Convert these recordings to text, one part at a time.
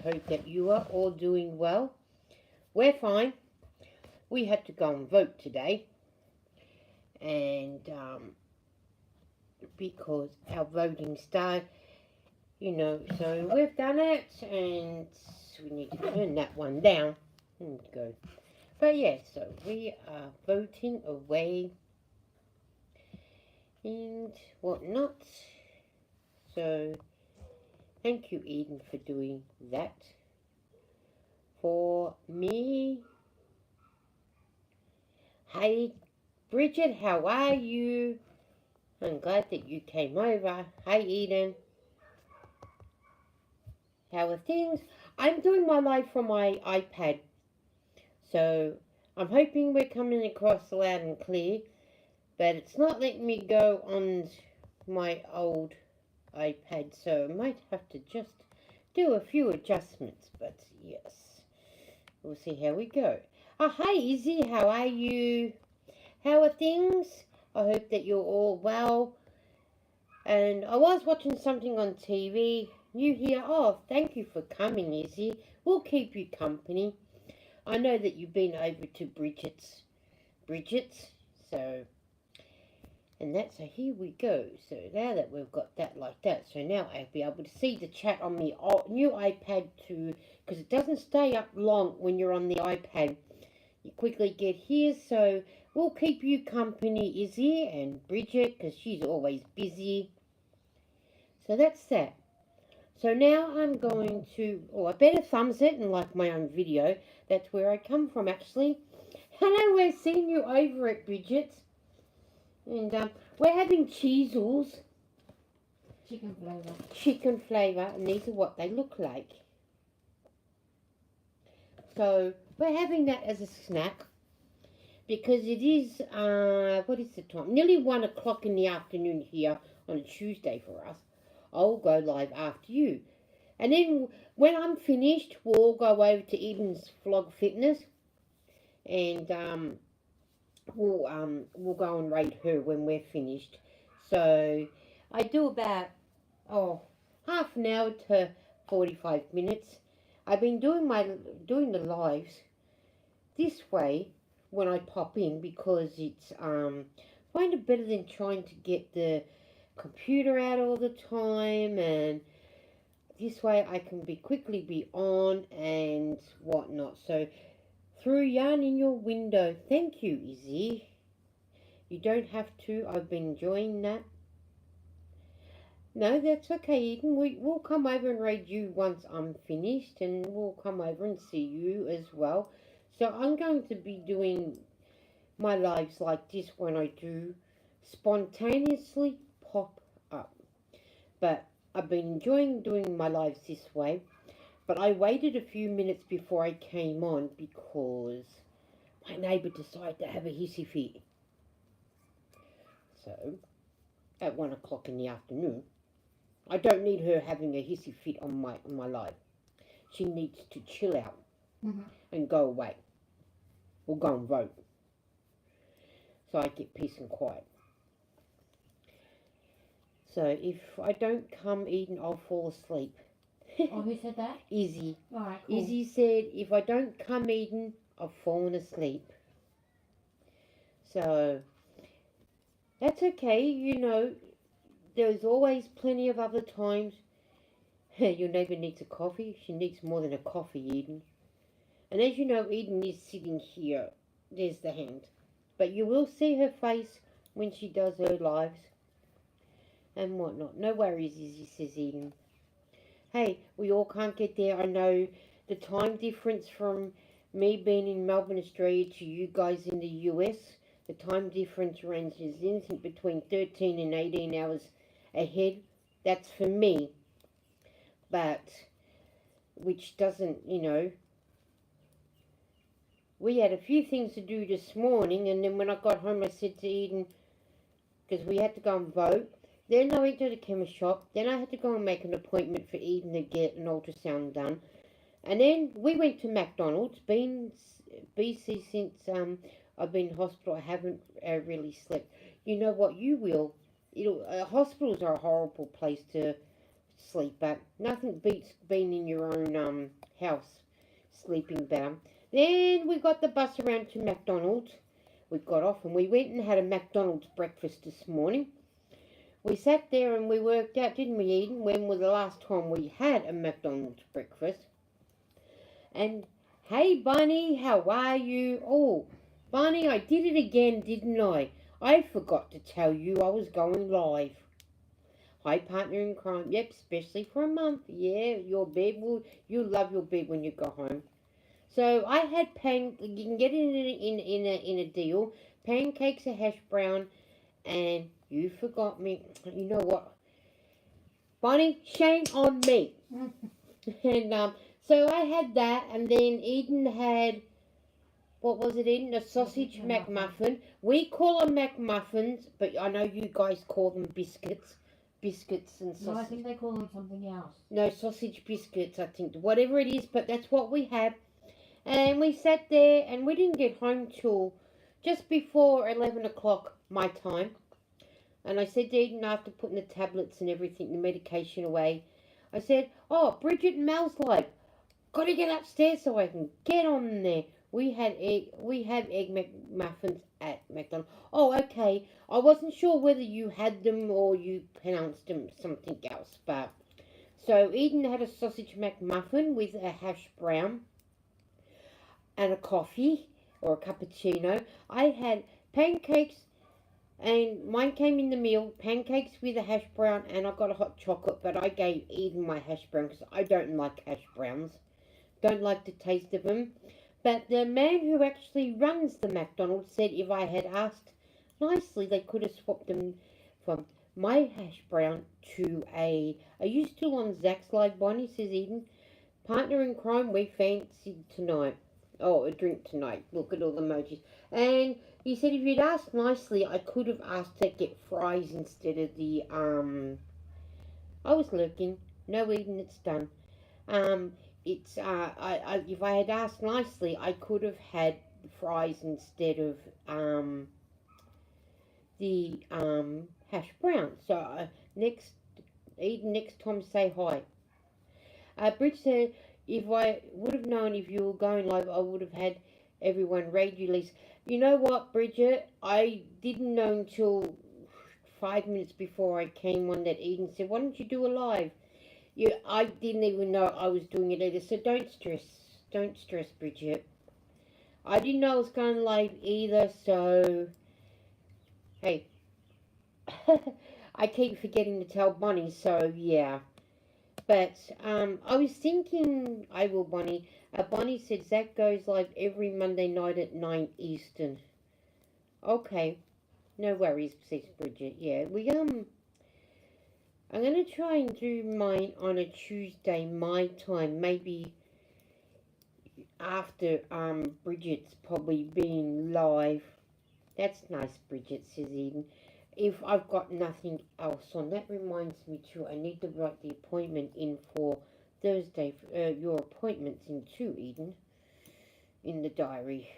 hope that you are all doing well. We're fine. We had to go and vote today, and because our voting started, so we've done it, and we need to turn that one down and go. But yeah, so we are voting away and whatnot. So thank you, Eden, for doing that for me. Hey, Bridget, how are you? I'm glad that you came over. Hi, Eden. How are things? I'm doing my live from my iPad. So I'm hoping we're coming across loud and clear. But it's not letting me go on my old iPad. So I might have to just do a few adjustments. But yes, we'll see how we go. Oh, hi, Izzy. How are you? How are things? I hope that you're all well. And I was watching something on TV. You here? Oh, thank you for coming, Izzy. We'll keep you company. I know that you've been over to Bridget's. So, and that's so here we go. So now that we've got that like that, so now I'll be able to see the chat on the new iPad too, because it doesn't stay up long when you're on the iPad. You quickly get here, so we'll keep you company, Izzy and Bridget, because she's always busy. So that's that. So now I'm going to, I better thumbs it and like my own video. That's where I come from, actually. Hello, we're seeing you over at Bridget's. And we're having cheesels. Chicken flavour. Chicken flavour, and these are what they look like. So we're having that as a snack because it is, what is the time? Nearly 1 o'clock in the afternoon here on a Tuesday for us. I'll go live after you. And then when I'm finished, we'll all go over to Eden's Vlog Fitness. And we'll go and rate her when we're finished. So I do about, half an hour to 45 minutes. I've been doing the lives this way when I pop in because it's find it better than trying to get the computer out all the time, and this way I can quickly be on and whatnot. So through yarn in your window. Thank you, Izzy. You don't have to. I've been enjoying that. No, that's okay, Eden. We'll come over and raid you once I'm finished, and we'll come over and see you as well. So I'm going to be doing my lives like this when I do spontaneously pop up. But I've been enjoying doing my lives this way. But I waited a few minutes before I came on because my neighbour decided to have a hissy fit. So, at 1 o'clock in the afternoon, I don't need her having a hissy fit on my live. She needs to chill out and go away. Or go and vote. So I get peace and quiet. So if I don't come, Eden, I'll fall asleep. Oh, who said that? Izzy. Alright, cool. Izzy said, if I don't come, Eden, I've fallen asleep. So, that's okay, there's always plenty of other times. Your neighbour needs a coffee. She needs more than a coffee, Eden. And as you know, Eden is sitting here. There's the hand. But you will see her face when she does her lives. And whatnot. No worries, Izzy, says Eden. Hey, we all can't get there. I know the time difference from me being in Melbourne, Australia to you guys in the US, the time difference ranges anything between 13 and 18 hours ahead. That's for me. But, which doesn't, we had a few things to do this morning, and then when I got home I said to Eden, because we had to go and vote, then I went to the chemist shop, then I had to go and make an appointment for Eden to get an ultrasound done, and then we went to McDonald's. Been BC since I've been in hospital. I haven't really slept. You know what, you will. Hospitals are a horrible place to sleeper. Nothing beats being in your own house, sleeping better. Then we got the bus around to McDonald's. We got off and we went and had a McDonald's breakfast this morning. We sat there and we worked out, didn't we, Eden, when was the last time we had a McDonald's breakfast? And hey, Bunny, how are you? Oh, Bunny, I did it again, didn't I? I forgot to tell you I was going live. Hi, partner in crime. Yep, especially for a month. Yeah, your bed will. You love your bed when you go home. So I had you can get it in a deal. Pancakes, a hash brown, and you forgot me. You know what, Bonnie? Shame on me. And so I had that, and then Eden had, what was it, Eden? A sausage McMuffin. We call them McMuffins, but I know you guys call them biscuits. Biscuits and sausage. No, I think they call them something else. No, sausage biscuits, I think. Whatever it is, but that's what we had. And we sat there, and we didn't get home till just before 11 o'clock my time. And I said to Eden, after putting the tablets and everything, the medication away, I said, oh, Bridget and Mel's like, got to get upstairs so I can get on there. We have egg McMuffins at McDonald's. Oh, okay. I wasn't sure whether you had them or you pronounced them something else. But so Eden had a sausage McMuffin with a hash brown and a coffee or a cappuccino. I had pancakes, and mine came in the meal, pancakes with a hash brown, and I got a hot chocolate, but I gave Eden my hash brown because I don't like hash browns. Don't like the taste of them. But the man who actually runs the McDonald's said if I had asked nicely, they could have swapped them from my hash brown to a... Are you still on Zach's live, Bonnie? Says Eden. Partner in crime, we fancy tonight. Oh, a drink tonight. Look at all the emojis. And he said if you'd asked nicely, I could have asked to get fries instead of the, I was lurking. No, Eden, it's done. If I had asked nicely, I could have had fries instead of, the, hash brown. So, Eden, next time say hi. Bridge said, if I would have known if you were going live, I would have had everyone raid you, Lisa. You know what, Bridget? I didn't know until 5 minutes before I came on that Eden said, why don't you do a live? I didn't even know I was doing it either, so don't stress. Don't stress, Bridget. I didn't know I was going live either, so... Hey. I keep forgetting to tell Bonnie, so yeah. But I was thinking, I will, Bonnie. Bonnie said Zach goes live every Monday night at 9 Eastern. Okay. No worries, says Bridget. Yeah, I'm going to try and do mine on a Tuesday, my time. Maybe after Bridget's probably being live. That's nice, Bridget, says Eden. If I've got nothing else on, that reminds me too, I need to write the appointment in for Thursday, your appointments in too, Eden, in the diary.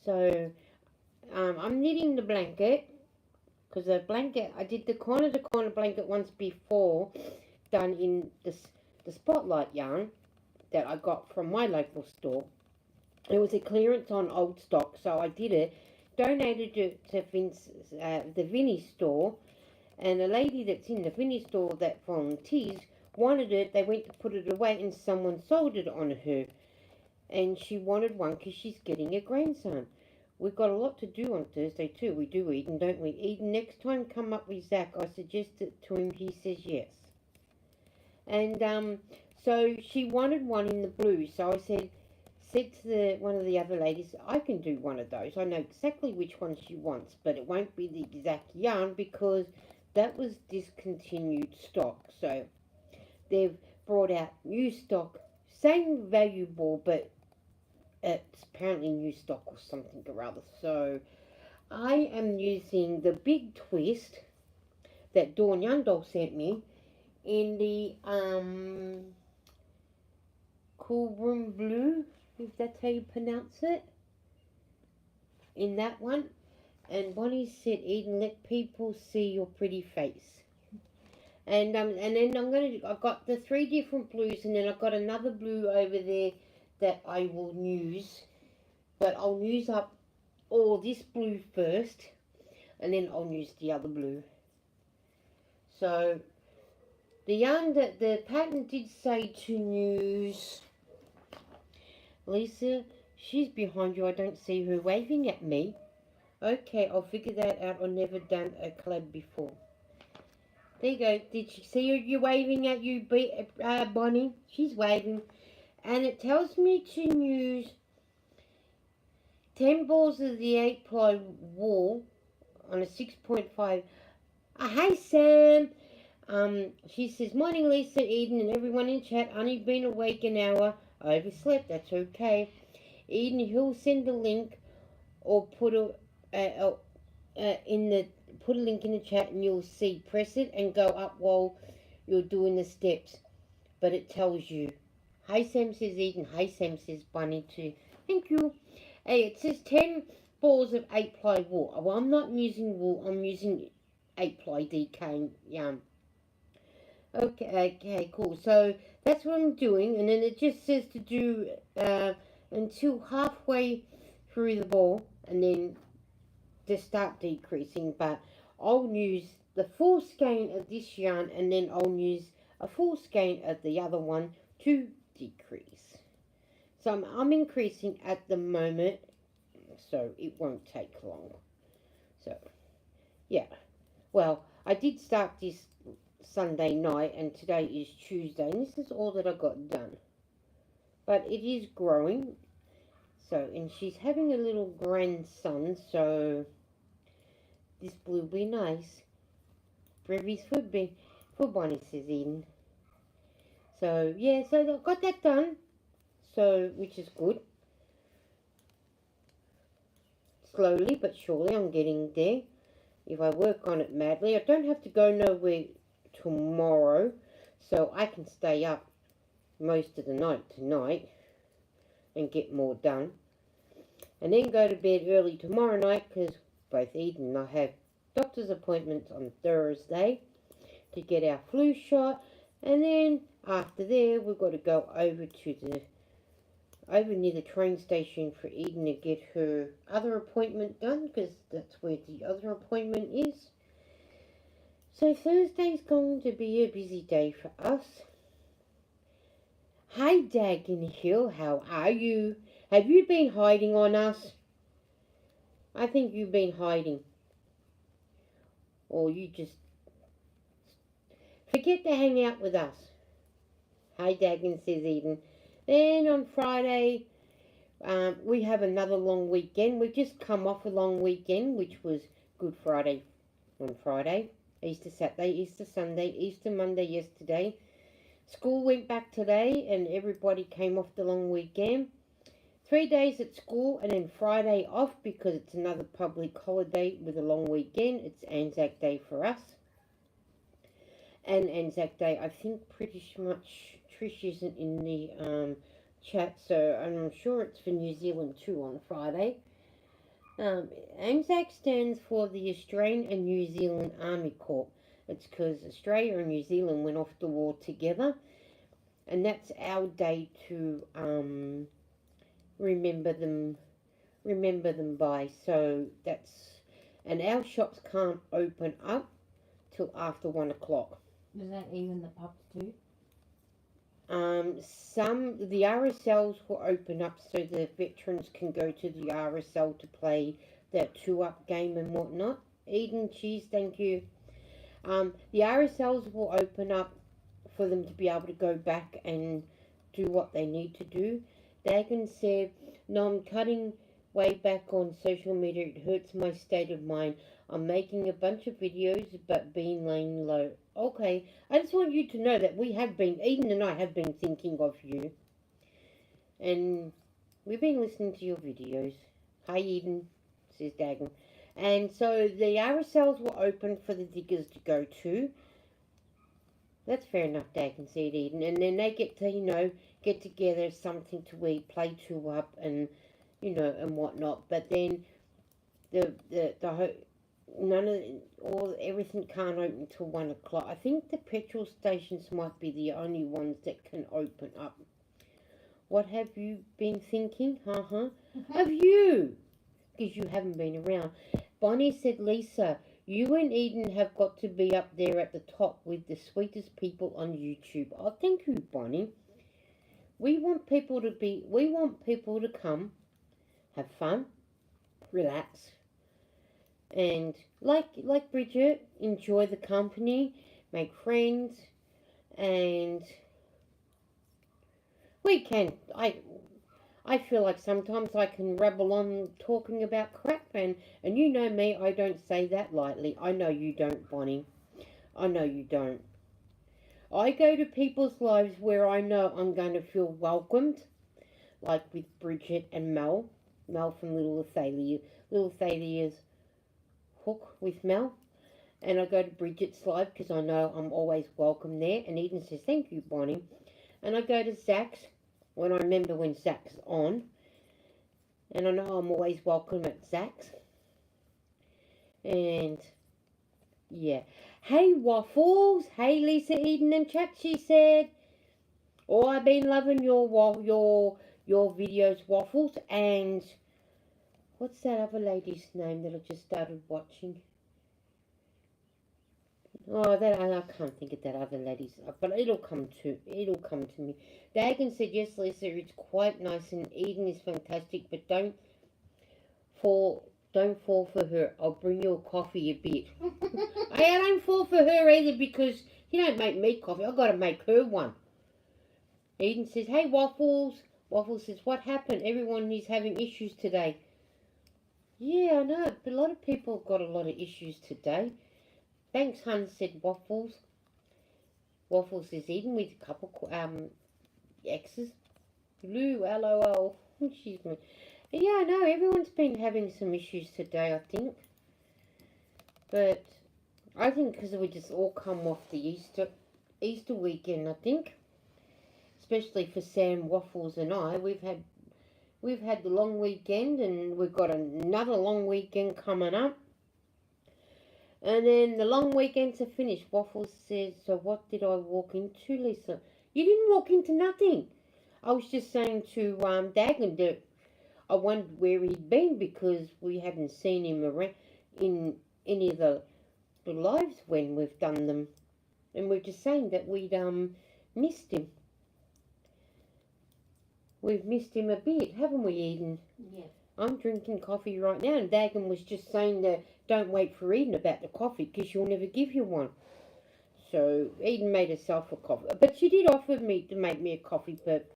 So, I'm knitting the blanket, because the blanket, I did the corner to corner blanket once before, done in the spotlight yarn that I got from my local store. It was a clearance on old stock, so I did it. Donated it to the Vinnie store, and a lady that's in the Vinnie store that volunteers wanted it. They went to put it away, and someone sold it on her, and she wanted one because she's getting a grandson. We've got a lot to do on Thursday too. We do, Eden, don't we? Eden, next time come up with Zach. I suggested to him. He says yes. And so she wanted one in the blue. So I said to one of the other ladies, I can do one of those. I know exactly which one she wants, but it won't be the exact yarn because that was discontinued stock. So they've brought out new stock, same valuable, but it's apparently new stock or something or other. So I am using the big twist that Dawn Youngdoll sent me in the Cool Room Blue, if that's how you pronounce it, in that one. And Bonnie said, Eden, let people see your pretty face. And then I've got the 3 different blues, and then I've got another blue over there that I will use. But I'll use up all this blue first, and then I'll use the other blue. So the yarn that the pattern did say to use, Lisa, she's behind you. I don't see her waving at me. Okay, I'll figure that out. I've never done a collab before. There you go. Did you see her? You waving at you, Bonnie? She's waving. And it tells me to use 10 balls of the 8-ply wool on a 6.5. Hi, Sam. She says, morning, Lisa, Eden, and everyone in chat. Only been awake an hour. I overslept. That's okay. Eden, he'll send a link or put a put a link in the chat, and you'll see. Press it and go up while you're doing the steps. But it tells you. Hi, Sam, says Eden. Hi, Sam, says Bunny too. Thank you. Hey, it says 10 balls of 8-ply wool. Well, I'm not using wool. I'm using 8-ply DK yarn. Okay, cool. So that's what I'm doing, and then it just says to do until halfway through the ball, and then to start decreasing. But I'll use the full skein of this yarn, and then I'll use a full skein of the other one to decrease. So I'm increasing at the moment, so it won't take long. So yeah, well, I did start this Sunday night, and today is Tuesday, and this is all that I got done. But it is growing. So, and she's having a little grandson, so this blue will be nice. Brevies for Bonnie, says Eden. So yeah, so I got that done. So, which is good. Slowly but surely I'm getting there. If I work on it madly, I don't have to go nowhere tomorrow, so I can stay up most of the night tonight and get more done, and then go to bed early tomorrow night, because both Eden and I have doctor's appointments on Thursday to get our flu shot, and then after there we've got to go over near the train station for Eden to get her other appointment done, because that's where the other appointment is. So Thursday's going to be a busy day for us. Hi, Dagon Hill, how are you? Have you been hiding on us? I think you've been hiding. Or you just forget to hang out with us. Hi, Dagon, says Eden. Then on Friday, we have another long weekend. We've just come off a long weekend, which was Good Friday on Friday. Easter Saturday, Easter Sunday, Easter Monday yesterday. School went back today, and everybody came off the long weekend. 3 days at school, and then Friday off because it's another public holiday with a long weekend. It's Anzac Day for us. And Anzac Day, I think pretty much Trish isn't in the chat, so I'm sure it's for New Zealand too on Friday. ANZAC stands for the Australian and New Zealand Army Corps. It's because Australia and New Zealand went off the war together, and that's our day to remember them by. So that's, and our shops can't open up till after 1 o'clock. Does that even the pups too? The RSLs will open up so the veterans can go to the RSL to play that 2-up game and whatnot. Eden, cheese, thank you. The RSLs will open up for them to be able to go back and do what they need to do. Dagan said, no, I'm cutting way back on social media. It hurts my state of mind. I'm making a bunch of videos, but being laying low. Okay, I just want you to know that we have been, Eden and I have been thinking of you. And we've been listening to your videos. Hi, Eden, says Dagan. And so the RSLs will open for the diggers to go to. That's fair enough, Dagan, said Eden. And then they get to, get together, something to eat, play 2-up and, and whatnot. But then none of or everything can't open till 1 o'clock. I think the petrol stations might be the only ones that can open up. What have you been thinking? Of you, because you haven't been around. Bonnie said, Lisa, you and Eden have got to be up there at the top with the sweetest people on YouTube. Oh, thank you, Bonnie. We want people to come, have fun, relax, and like Bridget, enjoy the company, make friends, and we can. I feel like sometimes I can rabble on talking about crap, and you know me, I don't say that lightly. I know you don't, Bonnie. I know you don't. I go to people's lives where I know I'm going to feel welcomed, like with Bridget and Mel. Mel from Little Athalia's Hook with Mel. And I go to Bridget's live because I know I'm always welcome there. And Eden says, thank you, Bonnie. And I go to Zach's when I remember when Zach's on. And I know I'm always welcome at Zach's. And yeah. Hey, Waffles. Hey, Lisa, Eden and Chat, she said. Oh, I've been loving your videos, Waffles. And what's that other lady's name that I just started watching? Oh, that I can't think of that other lady's, but it'll come to me. Dagan said, yes, Lisa, it's quite nice, and Eden is fantastic, but don't fall for her. I'll bring you a coffee a bit. I don't fall for her either, because you don't make me coffee. I've got to make her one. Eden says, hey, Waffles. Waffles says, what happened? Everyone is having issues today. Yeah, I know, but a lot of people have got a lot of issues today. Thanks, hun, said Waffles. Waffles is Eden with a couple exes. Lou, LOL. She's me. Yeah, I know, everyone's been having some issues today, I think. But I think because we just all come off the Easter weekend, I think. Especially for Sam, Waffles and I. We've had the long weekend, and we've got another long weekend coming up. And then the long weekends are finished. Waffles says, so what did I walk into, Lisa? You didn't walk into nothing. I was just saying to Dagan that I wondered where he'd been, because we hadn't seen him around in any of the lives when we've done them. And we're just saying that we'd missed him. We've missed him a bit, haven't we, Eden? Yeah. I'm drinking coffee right now, and Dagan was just saying that don't wait for Eden about the coffee, because she'll never give you one. So Eden made herself a coffee, but she did offer me to make me a coffee, but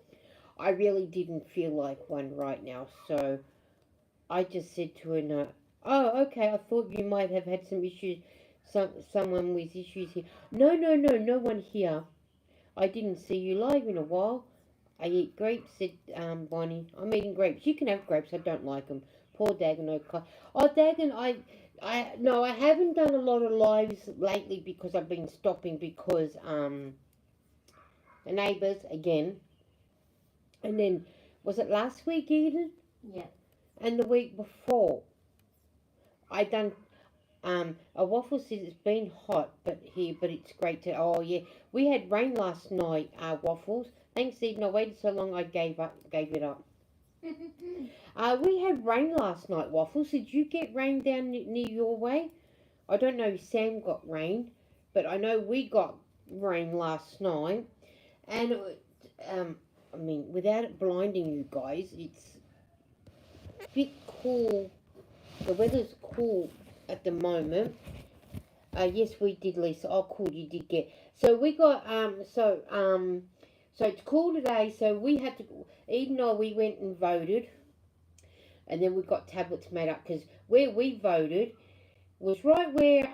I really didn't feel like one right now. So I just said to her, no. Oh, okay, I thought you might have had some issues, someone with issues here. No one here. I didn't see you live in a while. I eat grapes, said Bonnie. I'm eating grapes. You can have grapes. I don't like them. Poor Dagan. Oh, Dagan, I haven't done a lot of lives lately because I've been stopping because the neighbours again. And then, was it last week, Eden? Yeah. And the week before, I done a Waffle says it's been hot, but it's great to. Oh yeah, we had rain last night. Waffles. Thanks, Eden. I waited so long, I gave it up. We had rain last night, Waffles. Did you get rain down near your way? I don't know if Sam got rain, but I know we got rain last night. And, I mean, without it blinding you guys, it's a bit cool. The weather's cool at the moment. Yes, we did, Lisa. Oh, cool, you did get. So we got, so it's cool today, so we had to, Eden and I, we went and voted, and then we got tablets made up, because where we voted was right where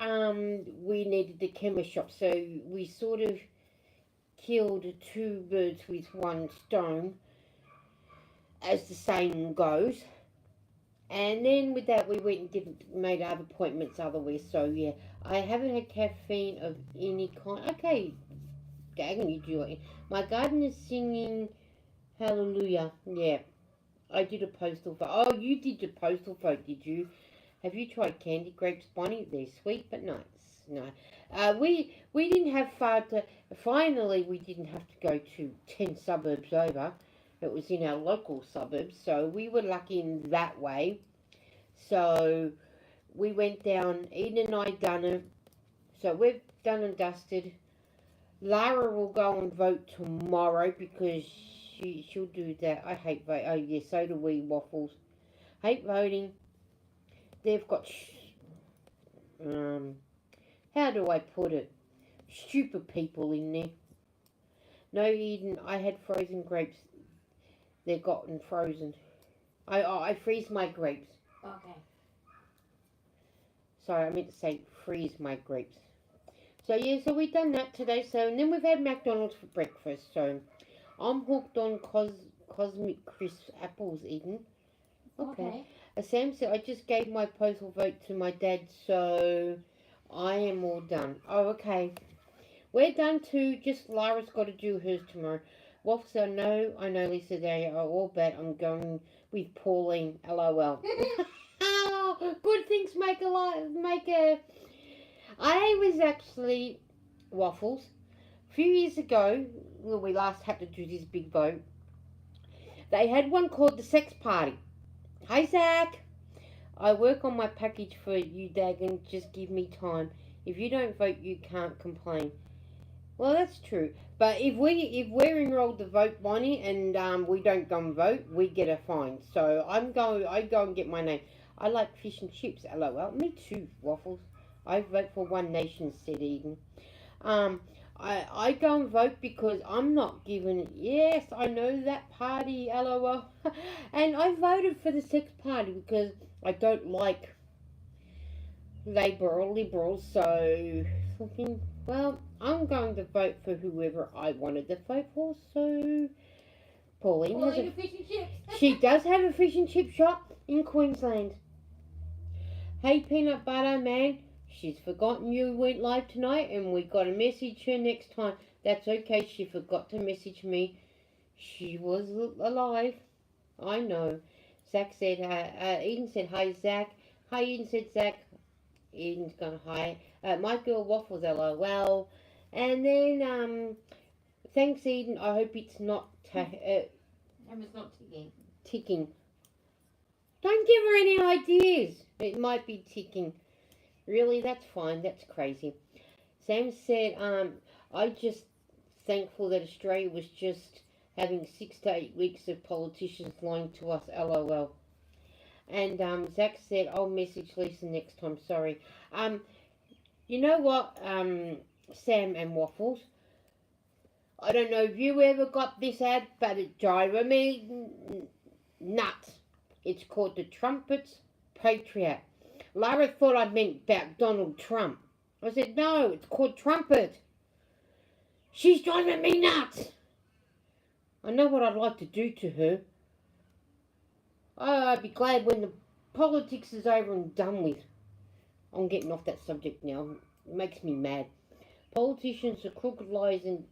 we needed the chemist shop, so we sort of killed two birds with one stone, as the saying goes. And then with that, we went and made other appointments otherwhere, so yeah, I haven't had caffeine of any kind. Okay, Dagan, you do it. My garden is singing hallelujah. Yeah, I did a postal vote. Oh, you did the postal vote, did you? Have you tried candy grapes, Bonnie? They're sweet but nice. No. We didn't have far to... Finally, we didn't have to go to 10 suburbs over. It was in our local suburbs, so we were lucky in that way. So we went down, Eden and I done it. So we've done and dusted. Lara will go and vote tomorrow because she'll do that. I hate vote. Oh yeah, so do we, Waffles. Hate voting. They've got how do I put it? Stupid people in there. No, Eden, I had frozen grapes. They're gotten frozen. I freeze my grapes. Okay. Sorry, I meant to say freeze my grapes. So yeah, so we've done that today. So and then we've had McDonald's for breakfast. So I'm hooked on Cosmic Crisp apples, Eden. Okay. Sam said I just gave my postal vote to my dad, so I am all done. Oh, okay. We're done too. Just Lara's got to do hers tomorrow. Waffles, I know, Lisa, they are all bad. I'm going with Pauline. LOL. Oh, good things make a lot. I was actually Waffles. A few years ago, when we last had to do this big vote, they had one called the Sex Party. Hi, Zach. I work on my package for you, Dagan. Just give me time. If you don't vote, you can't complain. Well, that's true. But if we're enrolled to vote, Bonnie, and we don't go and vote, we get a fine. So I go and get my name. I like fish and chips. LOL. Me too, Waffles. I vote for One Nation, said Eden. I go and vote because I'm not given. Yes, I know that party. LOL. And I voted for the Sex Party because I don't like Labour or Liberals. So thinking, well, I'm going to vote for whoever I wanted to vote for. So Pauline has a fish and chips. she does have a fish and chip shop in Queensland. Hey, peanut butter man. She's forgotten you went live tonight and we got to message her next time. That's okay. She forgot to message me. She was alive. I know. Zach said, Eden said, hi, Zach. Hi, Eden said, Zach. Eden's gone, hi. My girl Waffles, LOL. And then, thanks, Eden. I hope it's not It's not ticking. ticking. Don't give her any ideas. It might be ticking. Really, that's fine. That's crazy. Sam said, I just thankful that Australia was just having 6 to 8 weeks of politicians lying to us, LOL. And Zach said, I'll message Lisa next time. Sorry. You know what, Sam and Waffles? I don't know if you ever got this ad, but it drove me nuts. It's called the Trumpets Patriot. Lara thought I meant about Donald Trump. I said, no, it's called Trumpet. She's driving me nuts. I know what I'd like to do to her. Oh, I'd be glad when the politics is over and done with. I'm getting off that subject now. It makes me mad. Politicians are crooked lies and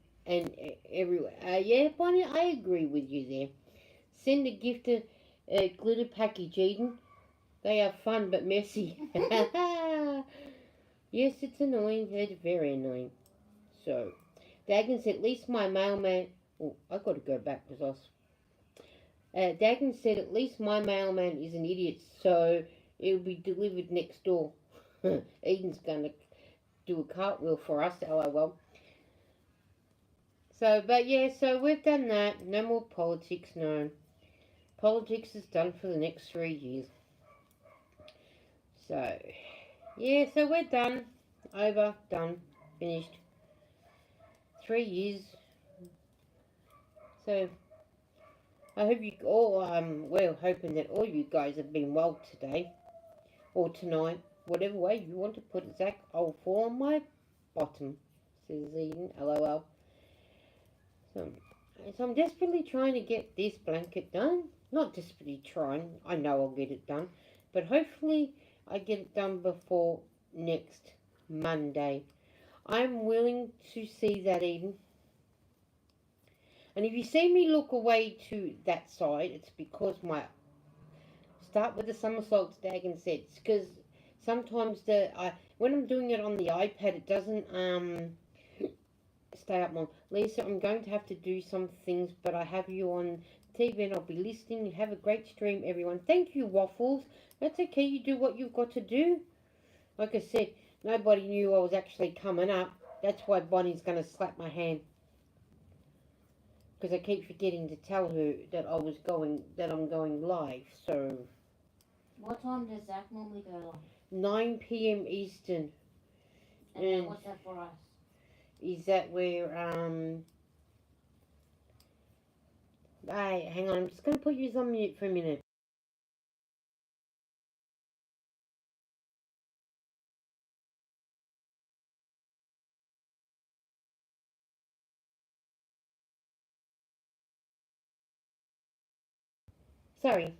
everywhere. Yeah, Bonnie, I agree with you there. Send a gift a glitter package, Eden. They are fun but messy. Yes, it's annoying. It's very annoying. So, Dagan said, at least my mailman... Oh, I've got to go back because I was... Dagan said, at least my mailman is an idiot, so it'll be delivered next door. Eden's going to do a cartwheel for us, LOL. So, but yeah, so we've done that. No more politics, no. Politics is done for the next 3 years. So, yeah, so we're done. Over, done, finished. 3 years. So, I hope you all, we're hoping that all you guys have been well today. Or tonight. Whatever way you want to put it, Zach. I'll fall on my bottom, says Eden. LOL. So I'm desperately trying to get this blanket done. Not desperately trying. I know I'll get it done. But hopefully I get it done before next Monday. I'm willing to see that, Eden. And if you see me look away to that side, it's because my... Start with the somersaults, Dagan said. It's because Sometimes when I'm doing it on the iPad, it doesn't stay up long. Lisa, I'm going to have to do some things, but I have you on TV and I'll be listening. Have a great stream, everyone. Thank you, Waffles. That's okay. You do what you've got to do. Like I said, nobody knew I was actually coming up. That's why Bonnie's going to slap my hand. Because I keep forgetting to tell her that I'm going live. So What time does Zach normally go live? 9 p.m. Eastern. And then what's that for us? Is that where hang on, I'm just gonna put you on mute for a minute. Sorry.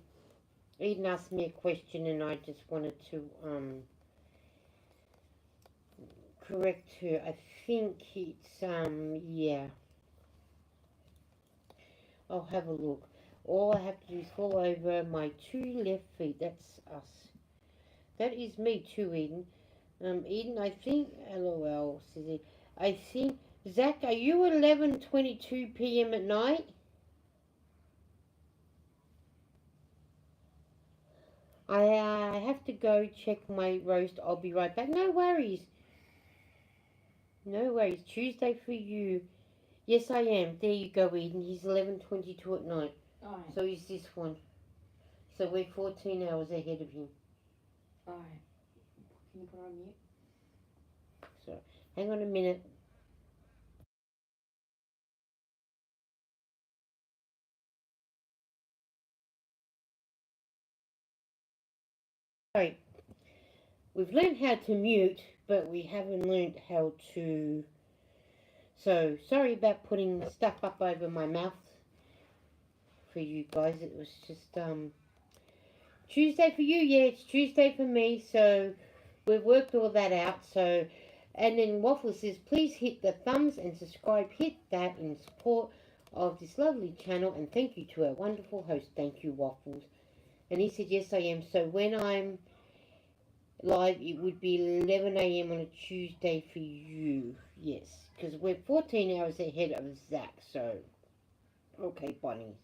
Eden asked me a question and I just wanted to correct her. I think it's yeah. I'll have a look. All I have to do is fall over my 2 left feet. That's us. That is me too, Eden. Eden, I think, LOL, says he. I think, Zach, are you 11:22 p.m. at night? I have to go check my roast. I'll be right back. No worries. No worries. Tuesday for you. Yes, I am. There you go, Eden. He's 11:22 at night. Alright. So he's this one. So we're 14 hours ahead of him. Alright. Can you put her on mute? So, hang on a minute. Sorry. We've learned how to mute, but we haven't learned how to... So, sorry about putting stuff up over my mouth for you guys. It was just, Tuesday for you, yeah, it's Tuesday for me, so we've worked all that out, so... And then Waffle says, please hit the thumbs and subscribe, hit that in support of this lovely channel, and thank you to our wonderful host. Thank you, Waffles. And he said, yes, I am. So when I'm live, it would be 11 a.m. on a Tuesday for you. Yes, because we're 14 hours ahead of Zach, so... Okay, Bonnie.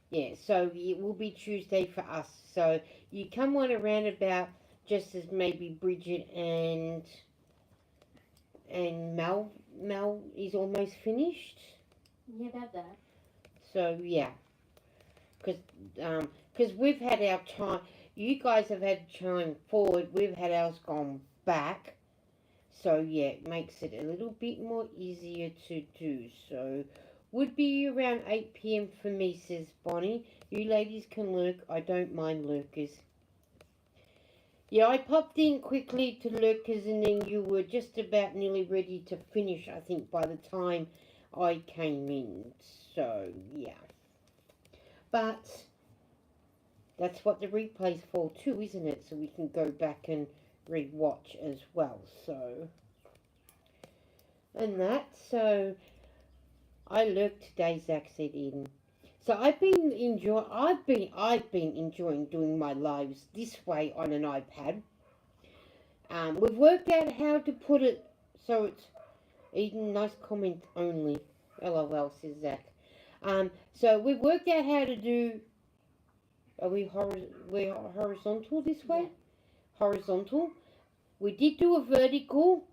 Yeah, so it will be Tuesday for us. So you come on around about just as maybe Bridget and Mel is almost finished. Yeah, about that. So yeah, because we've had our time. You guys have had time forward. We've had ours gone back. So yeah, it makes it a little bit more easier to do. So would be around 8 p.m. for me, says Bonnie. You ladies can lurk. I don't mind lurkers. Yeah, I popped in quickly to lurkers and then you were just about nearly ready to finish, I think, by the time I came in. So, yeah. But that's what the replay's for too, isn't it? So we can go back and re-watch as well. So, and that, so I lurked today, Zach said Eden. So I've been enjoying doing my lives this way on an iPad. We've worked out how to put it so it's Eden, nice comment only. LOL, says Zach. So we've worked out how to do. Are we're horizontal this way? Yeah. Horizontal. We did do a vertical,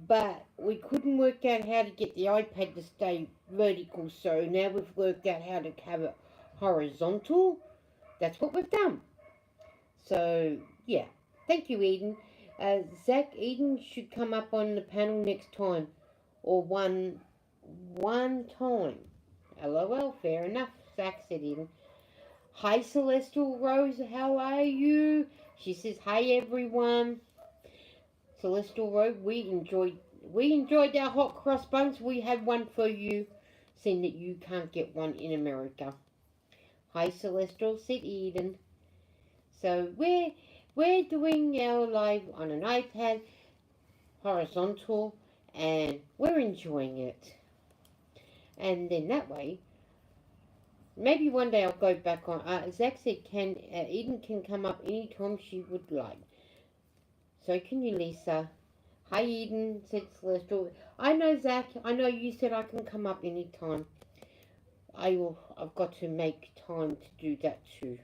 but we couldn't work out how to get the iPad to stay vertical, so now we've worked out how to have it horizontal. That's what we've done. So, yeah. Thank you, Eden. Zach, Eden should come up on the panel next time. Or one time. LOL, fair enough, Zach said Eden. Hi, Celestial Rose, how are you? She says, hey, everyone. Celestial Rose, we enjoyed our hot cross buns. We had one for you, seeing that you can't get one in America. Hi, Celestial, said Eden. So we're doing our live on an iPad, horizontal, and we're enjoying it. And then that way, Maybe one day I'll go back on. Zach said Eden can come up anytime she would like. So can you, Lisa? Hi, Eden, said Celestial. I know, Zach. I know you said I can come up anytime. I've got to make time to do that too.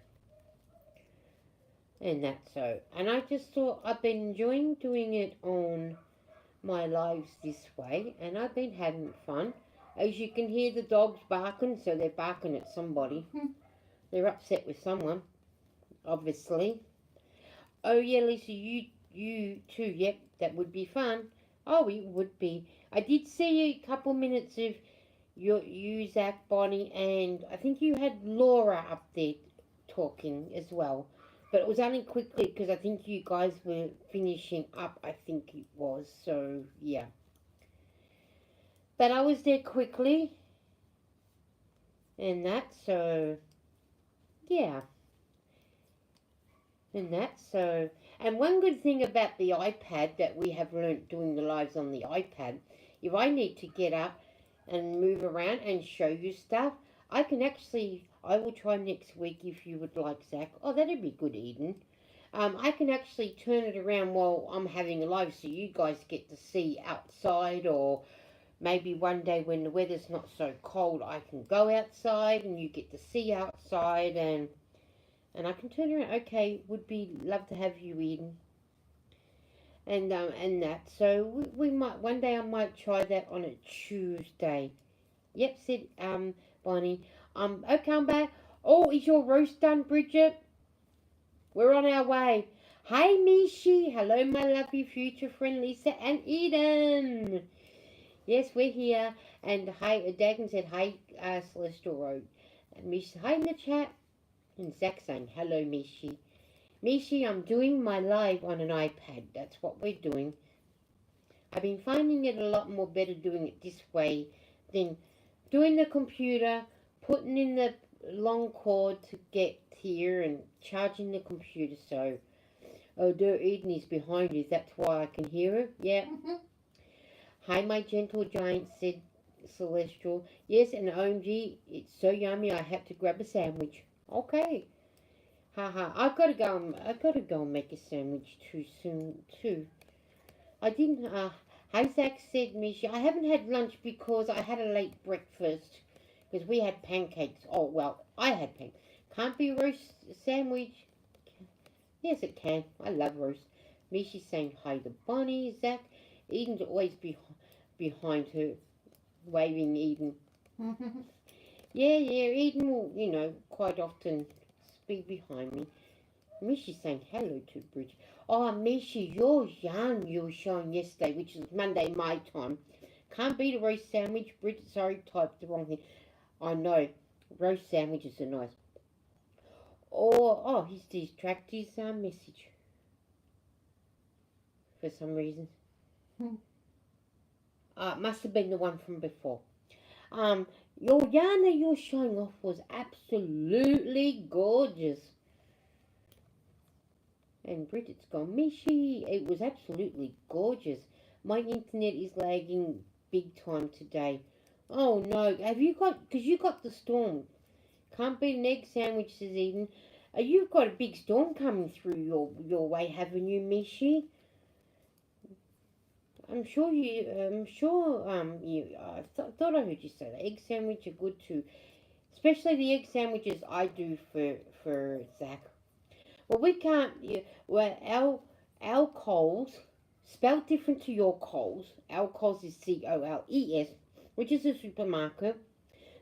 And that's so. And I just thought I've been enjoying doing it on my lives this way, and I've been having fun. As you can hear the dogs barking, so they're barking at somebody. They're upset with someone, obviously. Oh yeah, Lisa, you too. Yep, that would be fun. Oh, it would be. I did see a couple minutes of you, Zach, Bonnie, and I think you had Laura up there talking as well. But it was only quickly because I think you guys were finishing up. I think it was. So yeah. But I was there quickly, and that. So yeah. And that, so, and one good thing about the iPad that we have learnt doing the lives on the iPad, if I need to get up and move around and show you stuff, I can actually, I will try next week if you would like, Zach. Oh, that'd be good, Eden. I can actually turn it around while I'm having a live so you guys get to see outside, or maybe one day when the weather's not so cold, I can go outside and you get to see outside, and I can turn around. Okay, would be love to have you, Eden. And that. So we might one day I might try that on a Tuesday. Yep, said Bonnie. Okay, I'm back. Oh, is your roast done, Bridget? We're on our way. Hi, Mishi. Hello, my lovely future friend Lisa and Eden. Yes, we're here. And hi, Dagan said hi, Celestial Road. Mishi, hi in the chat. And Zach saying, hello, Mishi. Mishi, I'm doing my live on an iPad. That's what we're doing. I've been finding it a lot more better doing it this way than doing the computer, putting in the long cord to get here and charging the computer. So, oh, dear, Eden is behind you. That's why I can hear her. Yeah. Hi, my gentle giant, said Celestial. Yes, and OMG, it's so yummy. I had to grab a sandwich. Okay. Haha, I've got to go and make a sandwich too soon too. I didn't. Isaac said, Misha, I haven't had lunch because I had a late breakfast because we had pancakes. Oh well, I had pancakes. Can't be roast sandwich. Yes, it can. I love roast. Misha's saying hi to Bonnie. Zach, Eden's always behind her, waving Eden. Yeah, Eden will, quite often be behind me. Missy's saying hello to Bridget. Oh, Missy, your yarn you were showing yesterday, which is Monday my time. Can't beat a roast sandwich. Bridget, sorry, typed the wrong thing. I know. Roast sandwiches are nice. He's distracted his message. For some reason. Must have been the one from before. Your yarn that you're showing off was absolutely gorgeous. And Bridget's gone, Mishi, it was absolutely gorgeous. My internet is lagging big time today. Oh no, because you got the storm. Can't beat an egg sandwich, says Eden. You've got a big storm coming through your way, haven't you, Mishi? I thought I heard you say that. Egg sandwich are good too. Especially the egg sandwiches I do for Zach. Well, we can't. Our Coles, spelled different to your Coles. Our Coles is Coles, which is a supermarket.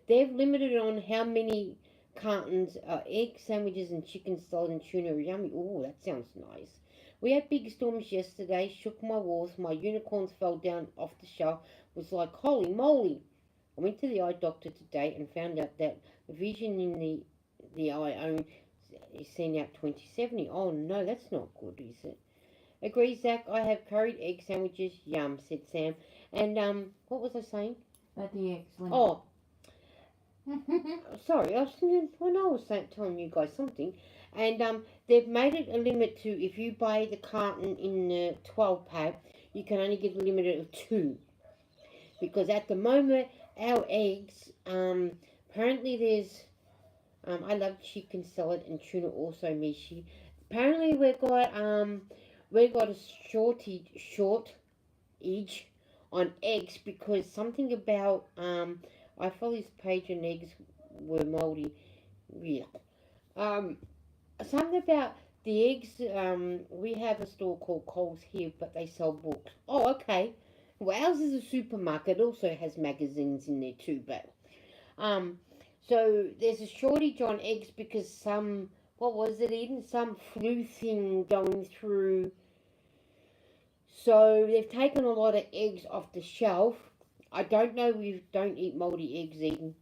They've limited on how many cartons egg sandwiches and chicken salad and tuna. Yummy. Oh, that sounds nice. We had big storms yesterday. Shook my walls. My unicorns fell down off the shelf. Was like holy moly. I went to the eye doctor today and found out that vision in the eye only is seen out 20/70. Oh no, that's not good, is it? Agree, Zach. I have curried egg sandwiches. Yum, said Sam. And what was I saying? About the eggs. Oh, sorry. I was telling you guys something. And they've made it a limit to if you buy the carton in the 12 pack, you can only get a limit of 2. Because at the moment, our eggs, apparently there's I love chicken salad and tuna also mishi. Apparently we got a shortage on eggs because something about I follow this page and eggs were moldy. Yeah. Um Something about the eggs. We have a store called Coles here, but they sell books. Oh, okay. Well, ours is a supermarket. It also has magazines in there too, but um, so there's a shortage on eggs because what was it, Eden? Some flu thing going through. So they've taken a lot of eggs off the shelf. I don't know. We don't eat moldy eggs, Eden.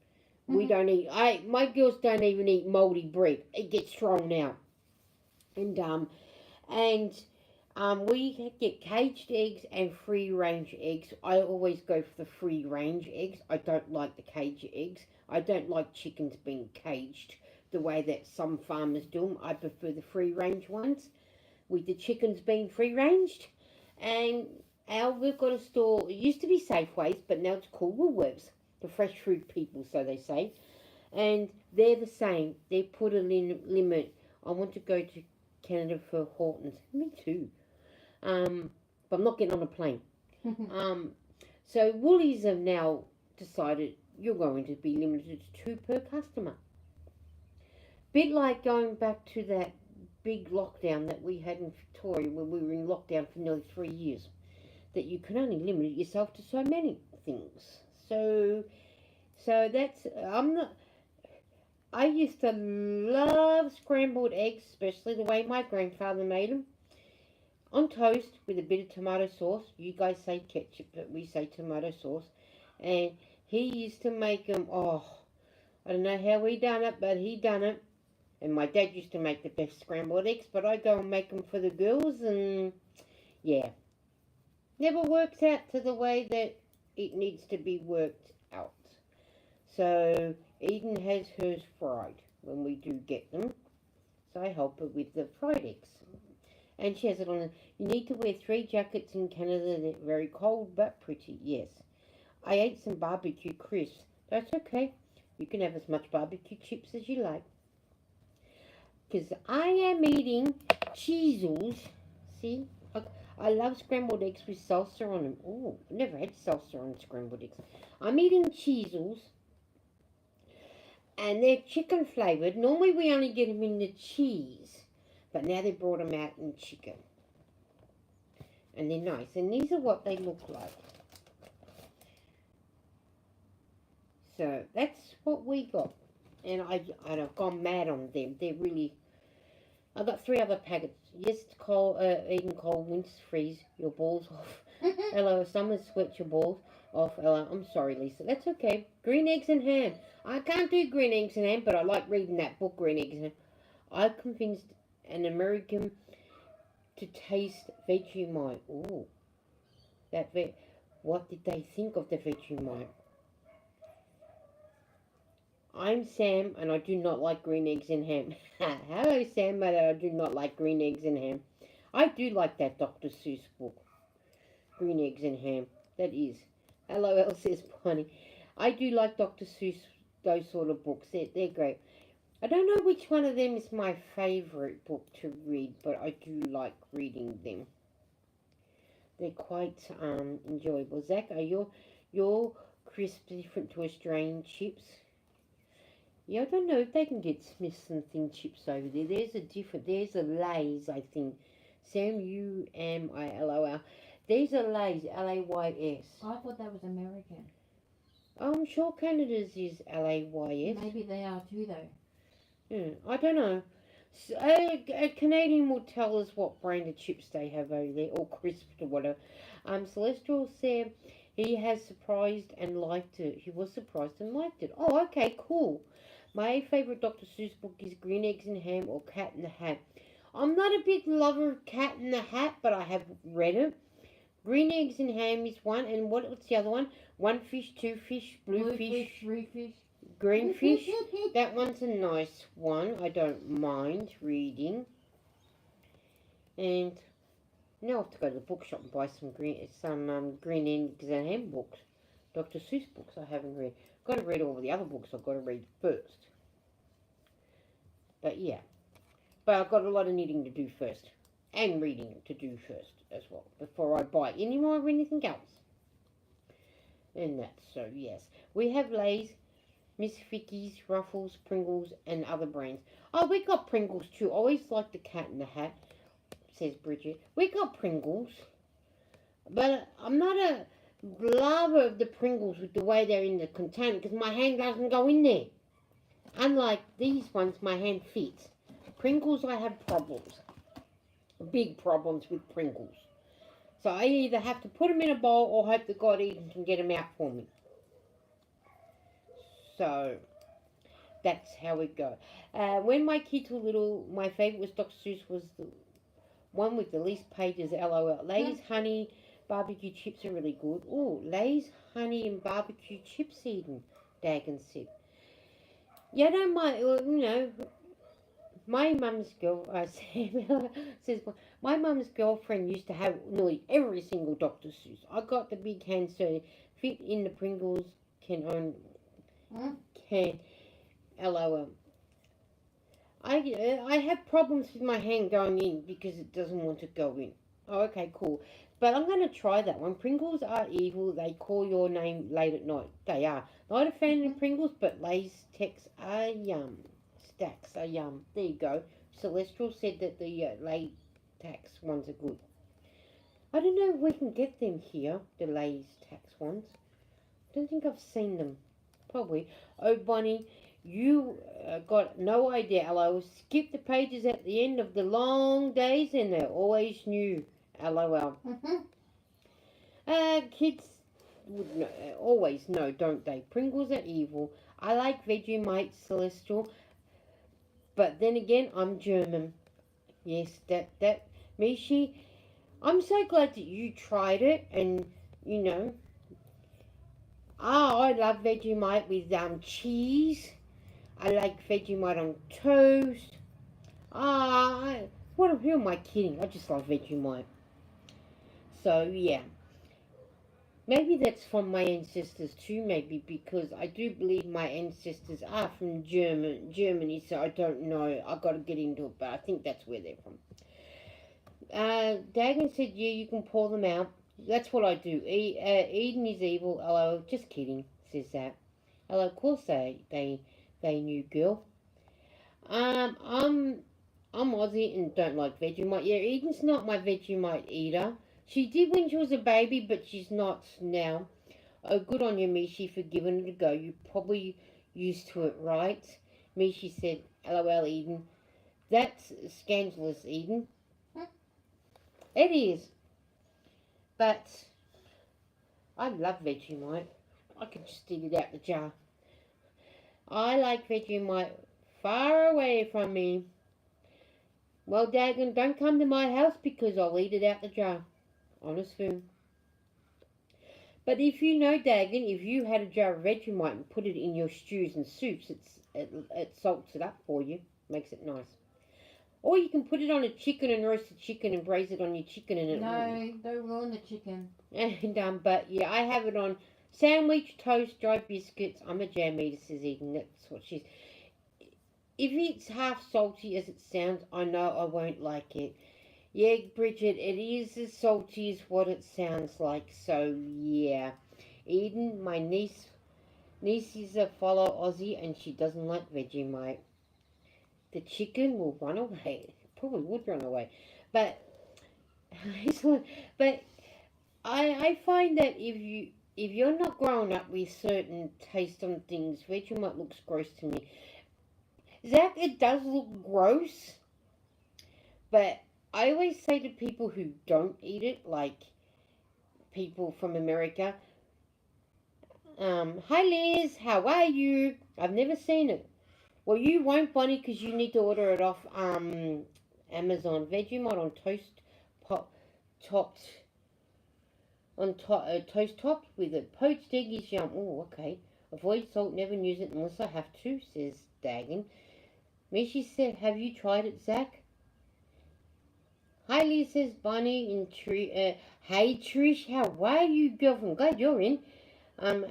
We don't eat. My girls don't even eat moldy bread. It gets thrown out. And we get caged eggs and free range eggs. I always go for the free range eggs. I don't like the caged eggs. I don't like chickens being caged the way that some farmers do them. I prefer the free range ones with the chickens being free ranged. And we've got a store. It used to be Safeways, but now it's called Woolworths. The fresh food people, so they say. And they're the same. They put a limit. I want to go to Canada for Hortons. Me too. But I'm not getting on a plane. So Woolies have now decided you're going to be limited to 2 per customer. Bit like going back to that big lockdown that we had in Victoria, where we were in lockdown for nearly 3 years. That you can only limit yourself to so many things. So that's I used to love scrambled eggs, especially the way my grandfather made them. On toast with a bit of tomato sauce. You guys say ketchup, but we say tomato sauce. And he used to make them, oh, I don't know how he done it, but he done it. And my dad used to make the best scrambled eggs, but I go and make them for the girls, and yeah. Never works out to the way that it needs to be worked out. So Eden has hers fried when we do get them. So I help her with the fried eggs. And she has it on. You need to wear 3 jackets in Canada. They're very cold but pretty. Yes. I ate some barbecue crisps. That's okay. You can have as much barbecue chips as you like. Because I am eating cheezels. See? I love scrambled eggs with salsa on them. Oh, never had salsa on scrambled eggs. I'm eating cheezels. And they're chicken flavoured. Normally we only get them in the cheese. But now they brought them out in chicken. And they're nice. And these are what they look like. So that's what we got. And I've gone mad on them. They're really... I got 3 other packets. Yes, Eden cold, winter freeze your balls off. Hello, summer sweat your balls off. Hello, I'm sorry, Lisa. That's okay. Green eggs and ham. I can't do green eggs and ham, but I like reading that book, Green Eggs and Ham. I convinced an American to taste Vegemite. Ooh, what did they think of the Vegemite? I'm Sam, and I do not like green eggs and ham. Hello, Sam, but I do not like green eggs and ham. I do like that Dr. Seuss book, Green Eggs and Ham. That is. LOL says Bonnie. I do like Dr. Seuss, those sort of books. They're great. I don't know which one of them is my favourite book to read, but I do like reading them. They're quite enjoyable. Zach, are your crisps different to Australian chips? Yeah, I don't know if they can get Smiths and thin chips over there. There's a Lay's, I think. Sam, U-M-I-L-O-R. There's a Lay's, L-A-Y-S. I thought that was American. I'm sure Canada's is L-A-Y-S. Maybe they are too, though. I don't know. A Canadian will tell us what brand of chips they have over there, or crisps or whatever. Celestial said he has surprised and liked it. He was surprised and liked it. Oh, okay, cool. My favourite Dr. Seuss book is Green Eggs and Ham or Cat in the Hat. I'm not a big lover of Cat in the Hat, but I have read it. Green Eggs and Ham is one, and what's the other one? 1 fish, 2 fish, blue fish, 3 fish. Green fish. That one's a nice one. I don't mind reading. And now I have to go to the bookshop and buy some Green Eggs and Ham books. Dr. Seuss books I haven't read. Got to read all the other books I've got to read first. But yeah. But I've got a lot of knitting to do first. And reading to do first as well. Before I buy any more of anything else. And that's so, yes. We have Lay's, Miss Vicky's, Ruffles, Pringles, and other brands. Oh, we got Pringles too. Always like the cat in the hat, says Bridget. We got Pringles. But I'm not a lover of the Pringles with the way they're in the container because my hand doesn't go in there. Unlike these ones, my hand fits. Pringles, I have problems. Big problems with Pringles. So I either have to put them in a bowl or hope that God Eden can get them out for me. So that's how it goes. When my kids were little, my favourite was Dr. Seuss was the one with the least pages, LOL. Lay's honey barbecue chips are really good. Oh, Lay's honey and barbecue chips, Eden, Dagon said. Yeah, I don't mind, my mum's says, my mum's girlfriend used to have nearly every single Dr. Seuss. I got the big hand so fit in the Pringles can. LOL. I have problems with my hand going in because it doesn't want to go in. Oh, okay, cool. But I'm going to try that one. Pringles are evil. They call your name late at night. They are. Not a fan of Pringles, but Lay's Tex are yum. Stacks are yum. There you go. Celestial said that the Lay Tax ones are good. I don't know if we can get them here, the Lay's Tax ones. I don't think I've seen them. Probably. Oh, Bonnie, you got no idea. LOL. Skip the pages at the end of the long days and they're always new. LOL. Kids would know, always know, don't they? Pringles are evil. I like Vegemite, Celestial. But then again, I'm German. Yes, that Mishi, I'm so glad that you tried it and, I love Vegemite with cheese. I like Vegemite on toast. Who am I kidding? I just love Vegemite. So, yeah. Maybe that's from my ancestors too, maybe, because I do believe my ancestors are from Germany, so I don't know. I've got to get into it, but I think that's where they're from. Dagon said, yeah, you can pour them out. That's what I do. Eden is evil. Hello, just kidding, says that. Hello, of course they knew, girl. I'm Aussie and don't like Vegemite. Yeah, Eden's not my Vegemite eater. She did when she was a baby, but she's not now. Oh, good on you, Mishi, for giving it a go. You're probably used to it, right? Mishi said, LOL, Eden. That's scandalous, Eden. It is. But I love Vegemite. I could just eat it out the jar. I like Vegemite far away from me. Well, Dagon, don't come to my house because I'll eat it out the jar. On a spoon. But if you know, Dagon, if you had a jar of Vegemite and put it in your stews and soups, it salts it up for you. Makes it nice. Or you can put it on a chicken and roast the chicken and braise it on your chicken and No, don't ruin the chicken. And but yeah, I have it on sandwich, toast, dry biscuits. I'm a jam eater, says Eden. That's what she's. If it's half salty as it sounds, I know I won't like it. Yeah, Bridget, it is as salty as what it sounds like. So yeah, Eden, my niece is a fellow Aussie, and she doesn't like Vegemite. The chicken will run away. It probably would run away, but I find that if you're not growing up with certain taste on things, Vegemite looks gross to me. Zach, it does look gross, but I always say to people who don't eat it, like people from America, hi Liz, how are you? I've never seen it. Well, you won't, Bonnie, because you need to order it off Amazon. Vegemite on toast topped with a poached egg is yum. Oh, okay. Avoid salt, never use it unless I have to, says Dagon. Mishi said, have you tried it, Zach? Hi, Liz, says Bonnie and hey, Trish, how are you, girlfriend? Glad you're in. Hi,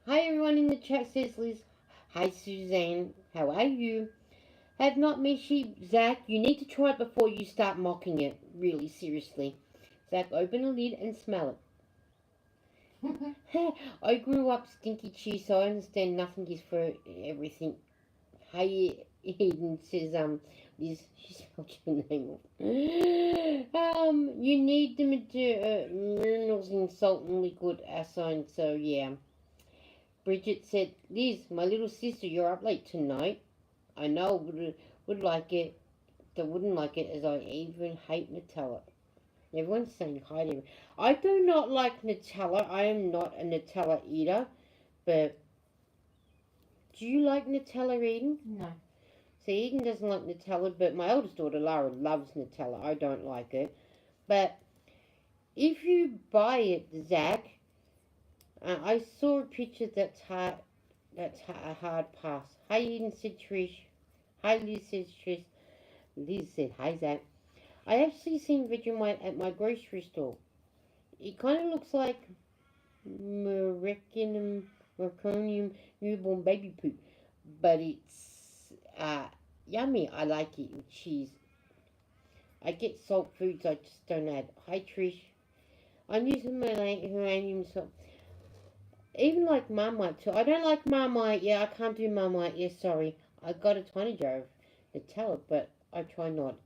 everyone in the chat, says Liz. Hi, Suzanne, how are you? Have not, Mishi. Zach, you need to try it before you start mocking it. Really, seriously. Zach, open the lid and smell it. I grew up stinky cheese, so I understand nothing is for everything. Hey, Eden says, Liz, she spelled your name off. You need the minerals in salt and liquid acid, so yeah. Bridget said, Liz, my little sister, you're up late tonight. I know would like it, that wouldn't like it, as I even hate Nutella. Everyone's saying hi to me. I do not like Nutella. I am not a Nutella eater, but do you like Nutella, Eden? No. See, Eden doesn't like Nutella, but my oldest daughter, Lara, loves Nutella. I don't like it. But if you buy it, Zach, I saw a picture that's a hard pass. Hi, Eden said Trish. Hi, Liz says Trish. Liz said, hi, Zach. I actually seen Vegemite at my grocery store. It kind of looks like Merconium newborn baby poop, but it's yummy. I like it with cheese. I get salt foods, I just don't add. Hi, Trish. I'm using my uranium salt. Even like Marmite too. I don't like Marmite. Yeah, I can't do Marmite. Yeah, sorry. I got a tiny jar of Nutella, but I try not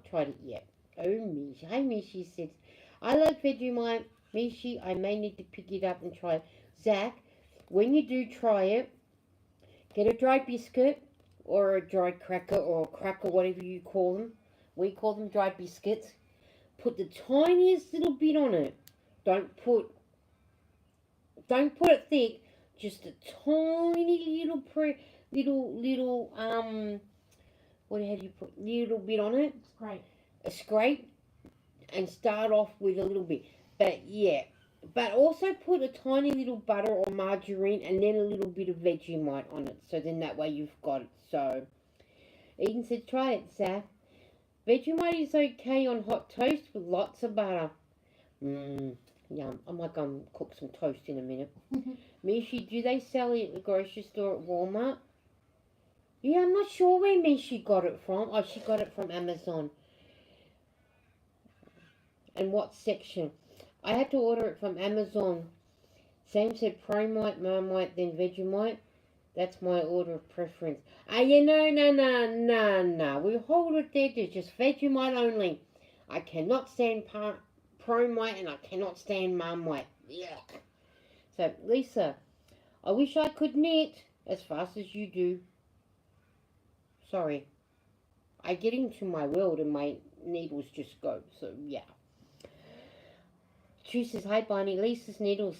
tried it yet. Oh, Mishi. Hi, Mishi says, I like Vegemite. Mishi, I may need to pick it up and try it. Zach, when you do try it, get a dry biscuit or a dry cracker or a cracker, whatever you call them. We call them dry biscuits. Put the tiniest little bit on it. Don't put it thick. Just a tiny little what have you put? Little bit on it. Scrape. A scrape, and start off with a little bit. But yeah, but also put a tiny little butter or margarine, and then a little bit of Vegemite on it. So then that way you've got it. So Eden said, try it, Zach. Vegemite is okay on hot toast with lots of butter. Yum. I might go and cook some toast in a minute. Mishi, do they sell it at the grocery store at Walmart? Yeah, I'm not sure where Mishi got it from. Oh, she got it from Amazon. And what section? I had to order it from Amazon. Sam said Promite, Marmite, then Vegemite. That's my order of preference. Yeah, no. We hold it there to just Vegemite only. I cannot stand Promite and I cannot stand Marmite. Yuck. So, Lisa, I wish I could knit as fast as you do. Sorry. I get into my world and my needles just go. So, yeah. She says, hi, Barney. Lisa's needles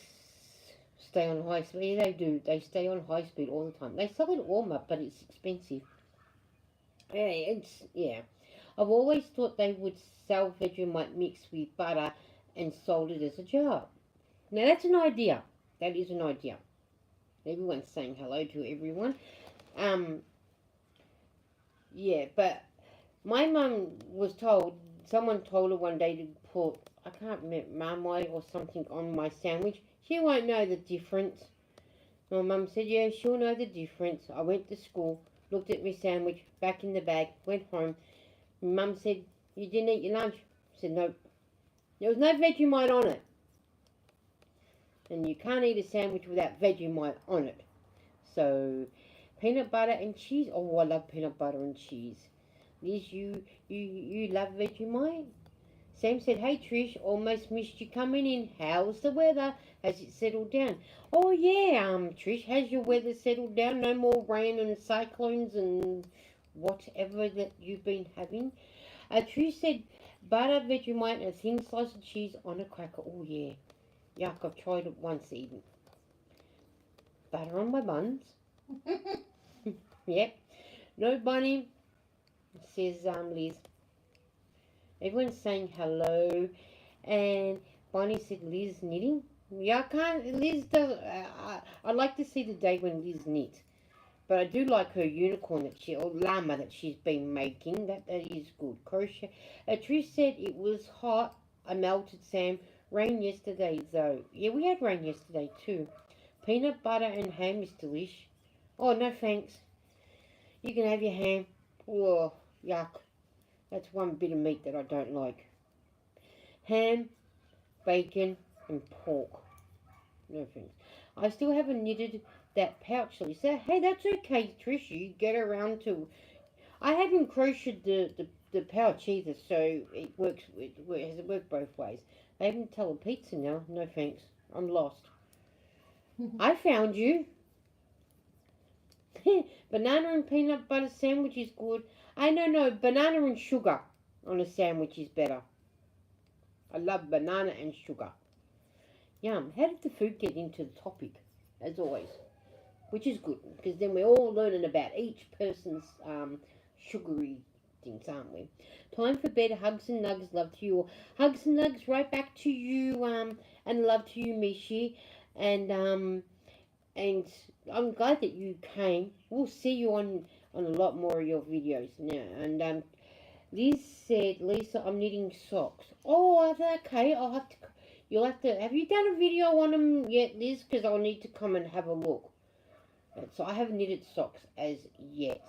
stay on high speed. Yeah, they do. They stay on high speed all the time. They sell it at Walmart, but it's expensive. Yeah. I've always thought they would sell Vegemite mixed with butter and sold it as a jar. Now, that's an idea. That is an idea. Everyone's saying hello to everyone. Yeah, but my mum was told, someone told her one day to put, I can't remember, Marmite or something on my sandwich. She won't know the difference. My mum said, yeah, she'll know the difference. I went to school, looked at my sandwich, back in the bag, went home. My mum said, you didn't eat your lunch? I said, no. There was no Vegemite on it. And you can't eat a sandwich without Vegemite on it. So, peanut butter and cheese. Oh, I love peanut butter and cheese. Liz, you love Vegemite? Sam said, hey Trish, almost missed you coming in. How's the weather? Has it settled down? Oh yeah, Trish, has your weather settled down? No more rain and cyclones and whatever that you've been having? Trish said, butter, Vegemite, and a thin slice of cheese on a cracker. Oh yeah. Yuck, I've tried it once even. Butter on my buns. Yep. No bunny, says Liz. Everyone's saying hello. And Bonnie said Liz knitting. Yeah, I can't. Liz does. I'd like to see the day when Liz knits. But I do like her unicorn or llama that she's been making. That is good. Crochet. Trish said it was hot. I melted Sam. Rain yesterday though. Yeah, we had rain yesterday too. Peanut butter and ham is delish. Oh, no thanks. You can have your ham. Oh, yuck. That's one bit of meat that I don't like. Ham, bacon, and pork. No thanks. I still haven't knitted that pouch, Lisa. Hey, that's okay, Trish. You get around to... I haven't crocheted the pouch either, so it works. It has worked both ways. I haven't tell a pizza now. No thanks. I'm lost. I found you. Banana and peanut butter sandwich is good. I don't know. Banana and sugar on a sandwich is better. I love banana and sugar. Yum. How did the food get into the topic? As always. Which is good, because then we're all learning about each person's sugary things, aren't we? Time for bed. Hugs and nugs. Love to you all. Hugs and nugs right back to you, and love to you, Mishi. And I'm glad that you came. We'll see you on a lot more of your videos now. And Liz said, Lisa, I'm knitting socks. Oh, okay. I'll have to. You'll have to. Have you done a video on them yet, Liz? Because I'll need to come and have a look. So I haven't knitted socks as yet.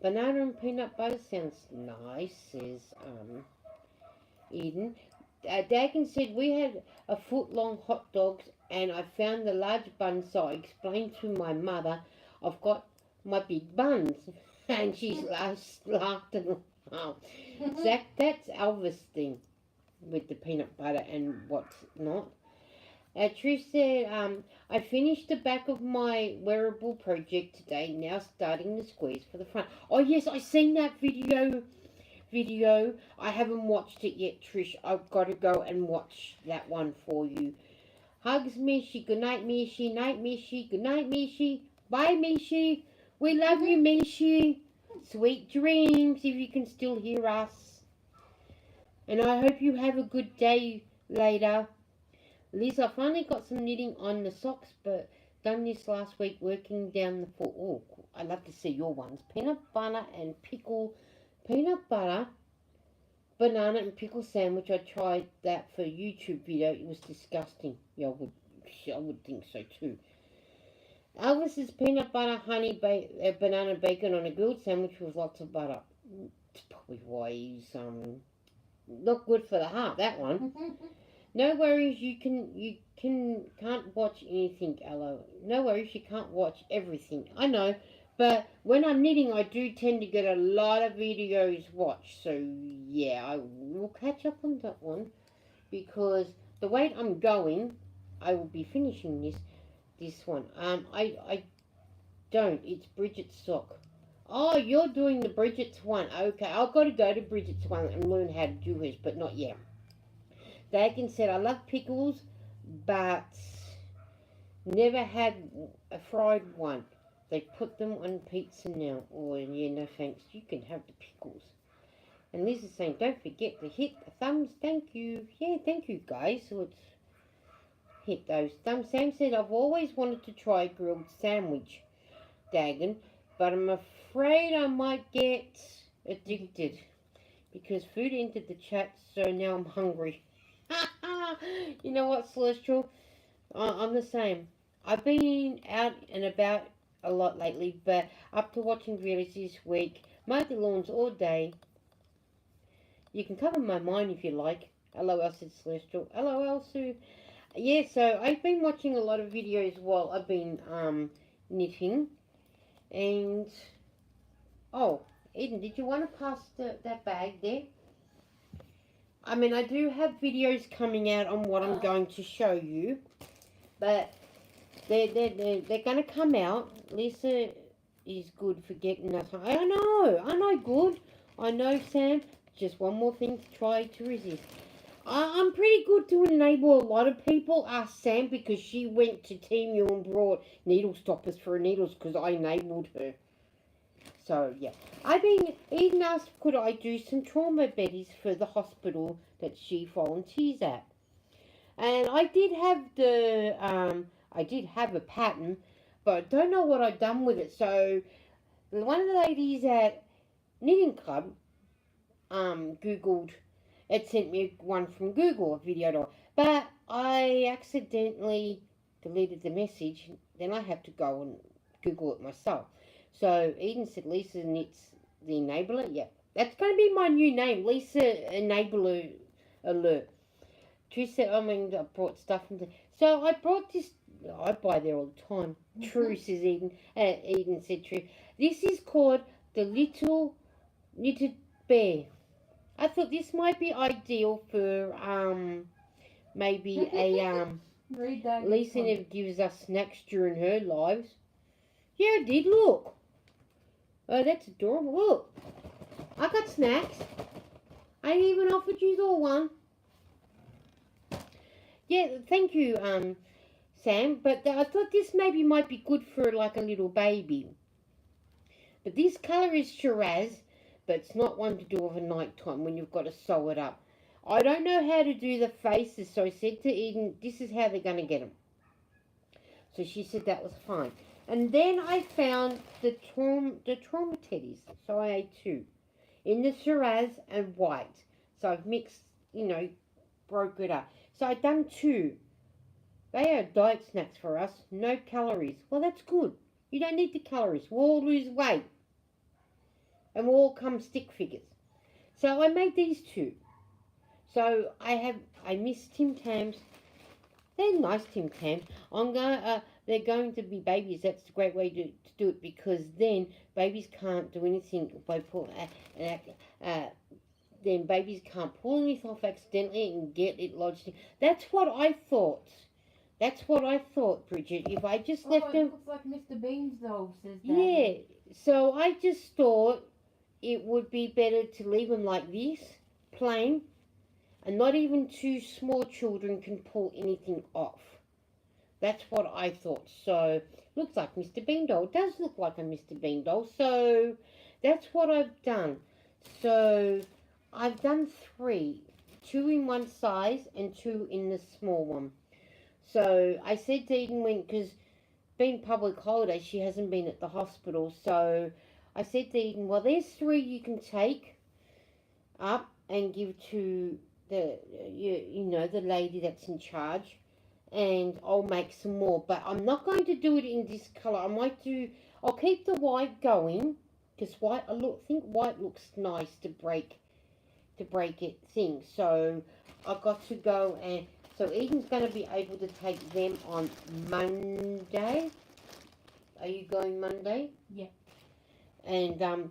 Banana and peanut butter sounds nice, says Eden. Dagan said we had a foot-long hot dogs and I found the large bun, so I explained to my mother I've got my big buns. And she laughed and laughed. Zach, that's Elvis thing with the peanut butter and what's not. Trish said, I finished the back of my wearable project today, now starting the squares for the front. Oh yes, I seen that video. I haven't watched it yet, Trish. I've got to go and watch that one for you. Hugs, Mishi. Good night, Mishi. Night, Mishi. Good night, Mishi. Bye, Mishi. We love you, Mishi. Sweet dreams, if you can still hear us. And I hope you have a good day later. Liz, I finally got some knitting on the socks, but done this last week working down the foot. Oh, I'd love to see your ones. Peanut butter and pickle. Peanut butter, banana and pickle sandwich. I tried that for a YouTube video. It was disgusting. Yeah, I would think so too. Elvis's peanut butter, honey, banana, bacon on a grilled sandwich with lots of butter. It's probably why he's not good for the heart. That one. No worries. You can't watch anything, Ella. No worries. You can't watch everything. I know. But when I'm knitting, I do tend to get a lot of videos watched. So, yeah, I will catch up on that one. Because the way I'm going, I will be finishing this one. I don't. It's Bridget's sock. Oh, you're doing the Bridget's one. Okay, I've got to go to Bridget's one and learn how to do hers, but not yet. Dagan said, I love pickles, but never had a fried one. They put them on pizza now. Oh, yeah, no thanks. You can have the pickles. And Liz is saying, don't forget to hit the thumbs. Thank you. Yeah, thank you, guys. So let's hit those thumbs. Sam said, I've always wanted to try a grilled sandwich, Dagan, but I'm afraid I might get addicted because food entered the chat, so now I'm hungry. You know what, Celestial? I'm the same. I've been out and about a lot lately, but up to watching videos this week. Mowed the lawns all day. You can cover my mind if you like. LOL, said Celestial. LOL, Sue. Yeah, so I've been watching a lot of videos while I've been knitting. And, oh, Eden, did you want to pass that bag there? I mean, I do have videos coming out on what I'm going to show you, but they're going to come out. Lisa is good for getting us. I know, good. I know, Sam. Just one more thing to try to resist. I'm pretty good to enable a lot of people. Ask Sam, because she went to Temu and brought needle stoppers for her needles because I enabled her. So, yeah. Eden asked, could I do some trauma beddies for the hospital that she volunteers at? And I did have a pattern, but I don't know what I've done with it. So, one of the ladies at Knitting Club, Googled, it sent me one from Google, a video, but I accidentally deleted the message. Then I had to go and Google it myself. So Eden said Lisa knits the enabler. Yeah, that's going to be my new name, Lisa Enabler Alert. Trish said, I mean, I brought stuff from there. So I brought this. I buy there all the time. True, says Eden. Eden said true. This is called the Little Knitted Bear. I thought this might be ideal for maybe a Lisa never gives us snacks during her lives. Yeah, I did. Look. Oh, that's adorable. Look, I got snacks. I even offered you all one. Yeah, thank you, Sam. But I thought this maybe might be good for like a little baby. But this colour is Shiraz, but it's not one to do over night time when you've got to sew it up. I don't know how to do the faces, so I said to Eden, this is how they're going to get them. So she said that was fine. And then I found the trauma teddies. So I ate two. In the Shiraz and white. So I've mixed, broke it up. So I've done two. They are diet snacks for us. No calories. Well, that's good. You don't need the calories. We'll all lose weight. And we'll all come stick figures. So I made these two. So I missed Tim Tams. They're nice Tim Tams. They're going to be babies. That's a great way to do it, because then babies can't do anything by then babies can't pull anything off accidentally and get it lodged. That's what I thought. That's what I thought, Bridget. If I just left them... it looks like Mr. Bean's doll, says Dad. Yeah. So I just thought it would be better to leave them like this, plain, and not even two small children can pull anything off. That's what I thought. So, looks like Mr. Bean doll. It does look like a Mr. Bean doll. So, that's what I've done. So, I've done three. Two in one size and two in the small one. So, I said to Eden, because being public holiday, she hasn't been at the hospital. So, I said to Eden, well, there's three you can take up and give to the lady that's in charge, and I'll make some more. But I'm not going to do it in this colour. I'll keep the white going, because I think white looks nice to break it thing. So I've got to go, and so Eden's going to be able to take them on Monday. Are you going Monday? Yeah. And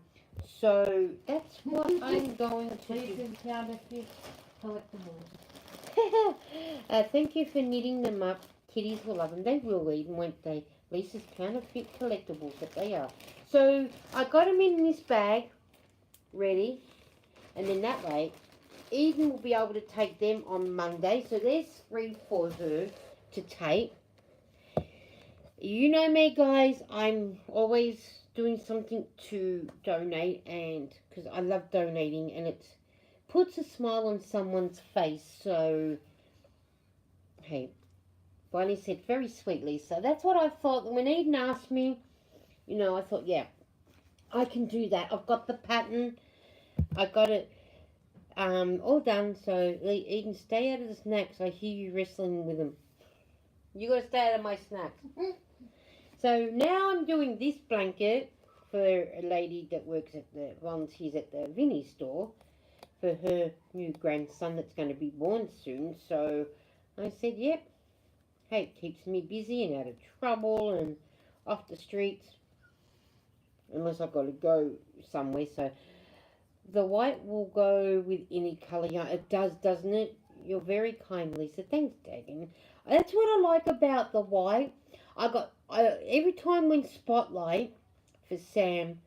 so that's what I'm going to do. Counterfeit collectibles. Thank you for knitting them up. Kitties will love them. They will, Eden, won't they? Lisa's counterfeit collectibles, that they are. So I got them in this bag, ready, and then that way Eden will be able to take them on Monday. So there's three for her to take. You know me, guys. I'm always doing something to donate, and because I love donating, and it puts a smile on someone's face. So, hey, Bonnie said, very sweet, Lisa. That's what I thought. When Eden asked me, I thought, yeah, I can do that. I've got the pattern. I got it all done. So, Eden, stay out of the snacks. I hear you wrestling with them. You got to stay out of my snacks. So now I'm doing this blanket for a lady that volunteers at the Vinnie store for her new grandson that's going to be born soon. So I said, yep. Hey, it keeps me busy and out of trouble and off the streets. Unless I've got to go somewhere. So the white will go with any colour yarn. It does, doesn't it? You're very kind, Lisa. Thanks, Dagan. That's what I like about the white. Every time when Spotlight for Sam,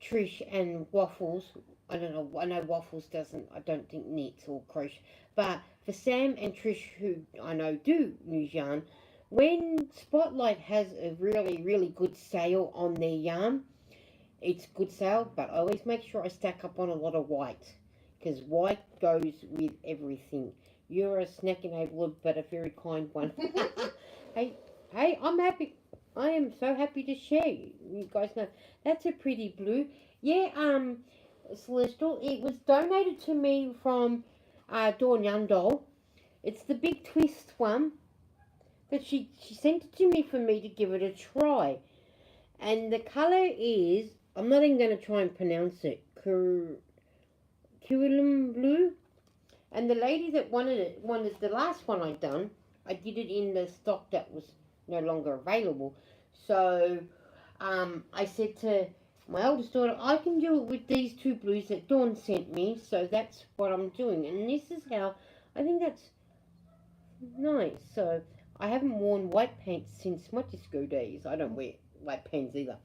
Trish and Waffles, I know Waffles I don't think knits or crochet, but for Sam and Trish, who I know do use yarn, when Spotlight has a really, really good sale on their yarn, it's good sale, but I always make sure I stack up on a lot of white, because white goes with everything. You're a snack enabler, but a very kind one. Hey, I'm happy. I am so happy to share. You guys know that's a pretty blue. Yeah, Celestial. It was donated to me from Dawn Yundall. It's the big twist one. But she sent it to me for me to give it a try. And the colour is, I'm not even going to try and pronounce it, Curriculum Blue. And the lady that wanted the last one I done, I did it in the stock that was no longer available. So I said to my oldest daughter, I can do it with these two blues that Dawn sent me. So that's what I'm doing. And this is how, I think that's nice. So I haven't worn white pants since my disco days. I don't wear white pants either.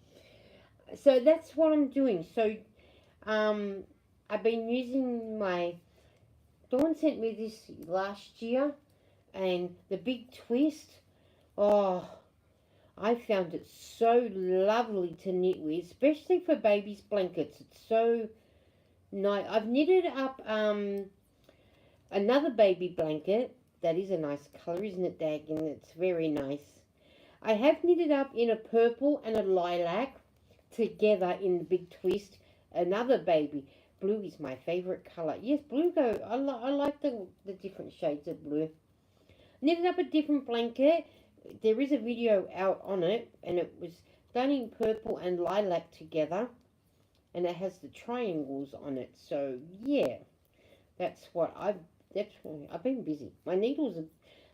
So that's what I'm doing. So I've been using my, Dawn sent me this last year, and the big twist. Oh, I found it so lovely to knit with, especially for babies' blankets. It's so nice. I've knitted up another baby blanket. That is a nice colour, isn't it, Dagan? It's very nice. I have knitted up in a purple and a lilac together in the big twist. Another baby. Blue is my favourite colour. Yes, blue go. I like the different shades of blue. Knitted up a different blanket. There is a video out on it, and it was done in purple and lilac together, and it has the triangles on it. So yeah, that's what I've been busy. My needles are,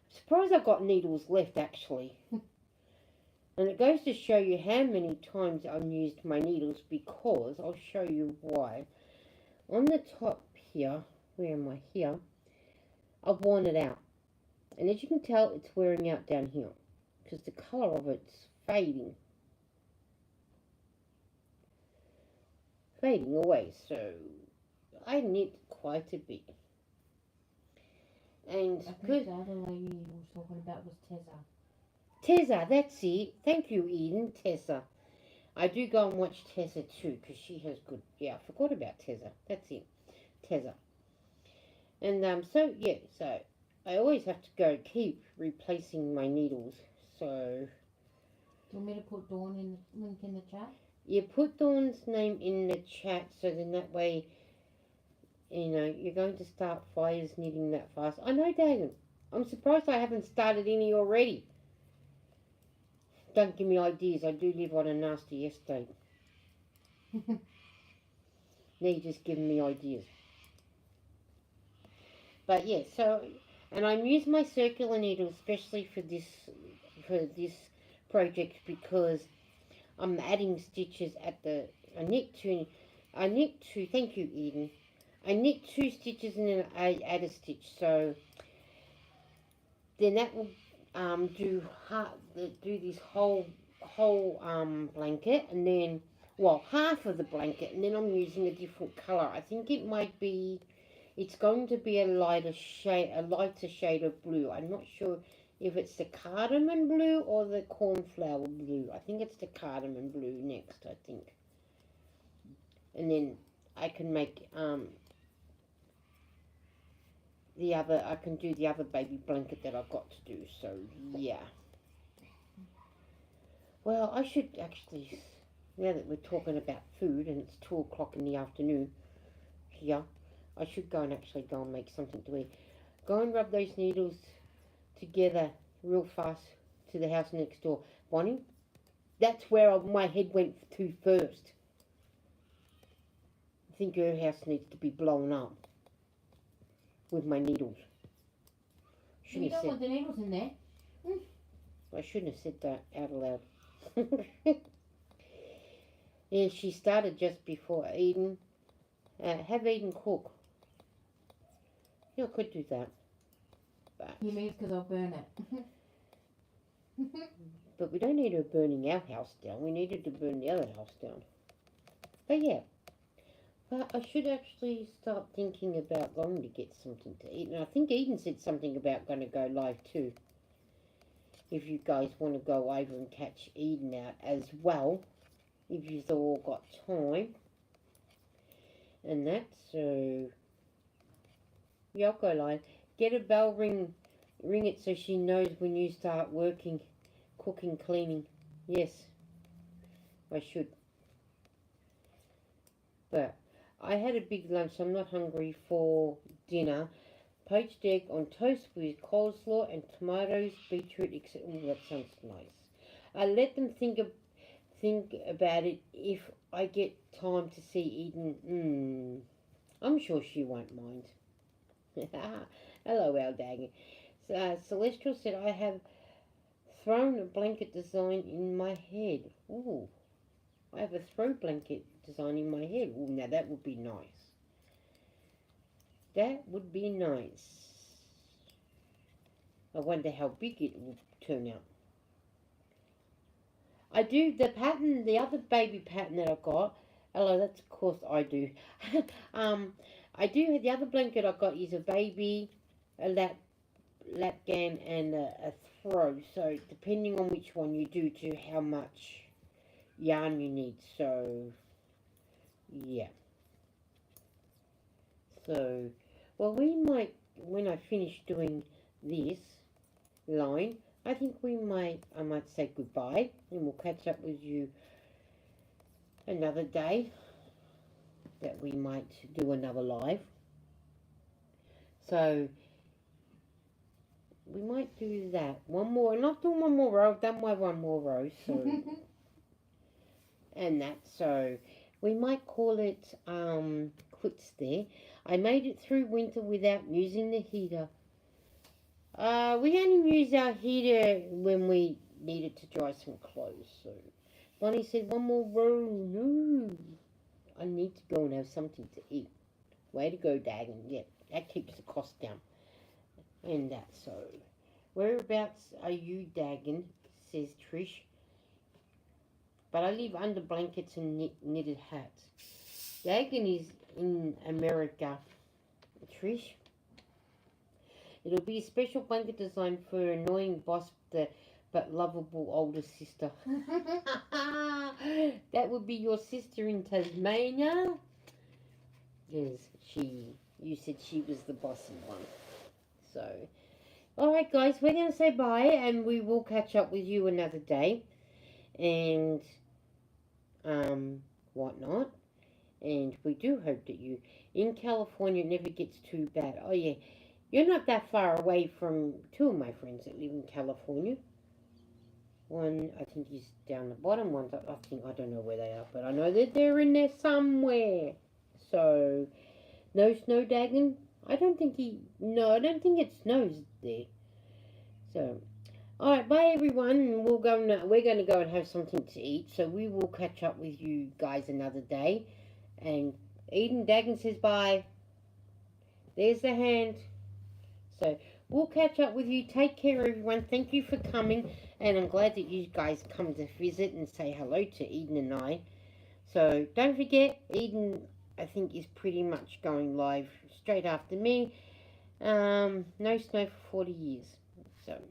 surprised I've got needles left actually. And it goes to show you how many times I've used my needles, because I'll show you why. On the top here, where am I here? I've worn it out. And as you can tell, it's wearing out down here, because the colour of it's fading. Fading away, so I knit quite a bit. And I think the other lady you were talking about was Tessa. Tessa, that's it. Thank you, Eden. Tessa. I do go and watch Tessa too, because she has good... Yeah, I forgot about Tessa. That's it. Tessa. And so, yeah, so I always have to go keep replacing my needles. So... Do you want me to put Dawn in the link in the chat? You put Dawn's name in the chat, so then that way, you know, you're going to start fires knitting that fast. I know, Dagan. I'm surprised I haven't started any already. Don't give me ideas. I do live on a nasty estate. Now you're just giving me ideas. But yeah, so, and I'm using my circular needle especially for this project, because I'm adding stitches at the, I knit two, thank you, Eden. I knit 2 stitches and then I add a stitch, so then that will do this whole blanket, and then, well, half of the blanket, and then I'm using a different colour. I think it might be, it's going to be a lighter shade of blue. I'm not sure if it's the cardamom blue or the cornflower blue. I think it's the cardamom blue next, I think. And then I can make I can do the other baby blanket that I've got to do. So yeah. Well, I should actually, now that we're talking about food and it's 2 o'clock in the afternoon here, I should go and make something to eat. Go and rub those needles together real fast to the house next door. Bonnie, that's where my head went to first. I think her house needs to be blown up with my needles. You don't want the needles in there. I shouldn't have said that out loud. Yeah, she started just before Eden. Have Eden cook. Yeah, I could do that. But You mean because I'll burn it. But we don't need her burning our house down. We needed to burn the other house down. But yeah. But I should actually start thinking about going to get something to eat. And I think Eden said something about going to go live too. If you guys want to go over and catch Eden out as well. If you've all got time. And that, so... Yeah, I'll go live. Get a bell ring it so she knows when you start working, cooking, cleaning. Yes, I should. But I had a big lunch, so I'm not hungry for dinner. Poached egg on toast with coleslaw and tomatoes, beetroot, etc. Oh, that sounds nice. I let them think think about it. If I get time to see Eden, I'm sure she won't mind. Hello, Al Dagging. Celestial said, I have thrown a blanket design in my head. Ooh, I have a throw blanket design in my head. Ooh, now that would be nice. That would be nice. I wonder how big it will turn out. I do the pattern, the other baby pattern that I got. Hello, that's of course I do. I do the other blanket I got is a baby, a lap gam, and a throw. So depending on which one you do, to how much yarn you need. So yeah. So well, we might, when I finish doing this line, I think I might say goodbye, and we'll catch up with you another day, that we might do another live. So we might do that. One more, not doing one more row, I've done my one more row, so and that, so we might call it quits there. I made it through winter without using the heater. We only use our heater when we needed to dry some clothes. So Bonnie said, one more row. No, I need to go and have something to eat. Way to go, Dagon. Yeah, that keeps the cost down. And that, so whereabouts are you, Dagon? Says Trish. But I live under blankets and knitted hats. Dagon is in America, Trish. It'll be a special blanket design for annoying boss, but lovable older sister. That would be your sister in Tasmania. Yes, you said she was the bossy one. So, alright guys, we're going to say bye, and we will catch up with you another day. And, whatnot. And we do hope that you, in California, it never gets too bad. Oh yeah. You're not that far away from two of my friends that live in California. One, I think, he's down the bottom. One, I don't know where they are, but I know that they're in there somewhere. So, no snow, Dagon? I don't think it snows there. So, alright, bye everyone. We're going to go and have something to eat. So, we will catch up with you guys another day. And Eden, Dagon says bye. There's the hand. So we'll catch up with you. Take care, everyone. Thank you for coming, and I'm glad that you guys come to visit and say hello to Eden and I. So don't forget, Eden, I think, is pretty much going live straight after me. No snow for 40 years. So,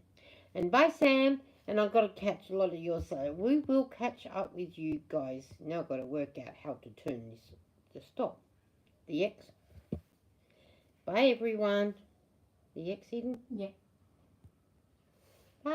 and bye, Sam. And I've got to catch a lot of yours. So we will catch up with you guys. Now I've got to work out how to turn this to stop. The X. Bye, everyone. The X, Eden? Yeah. Bye.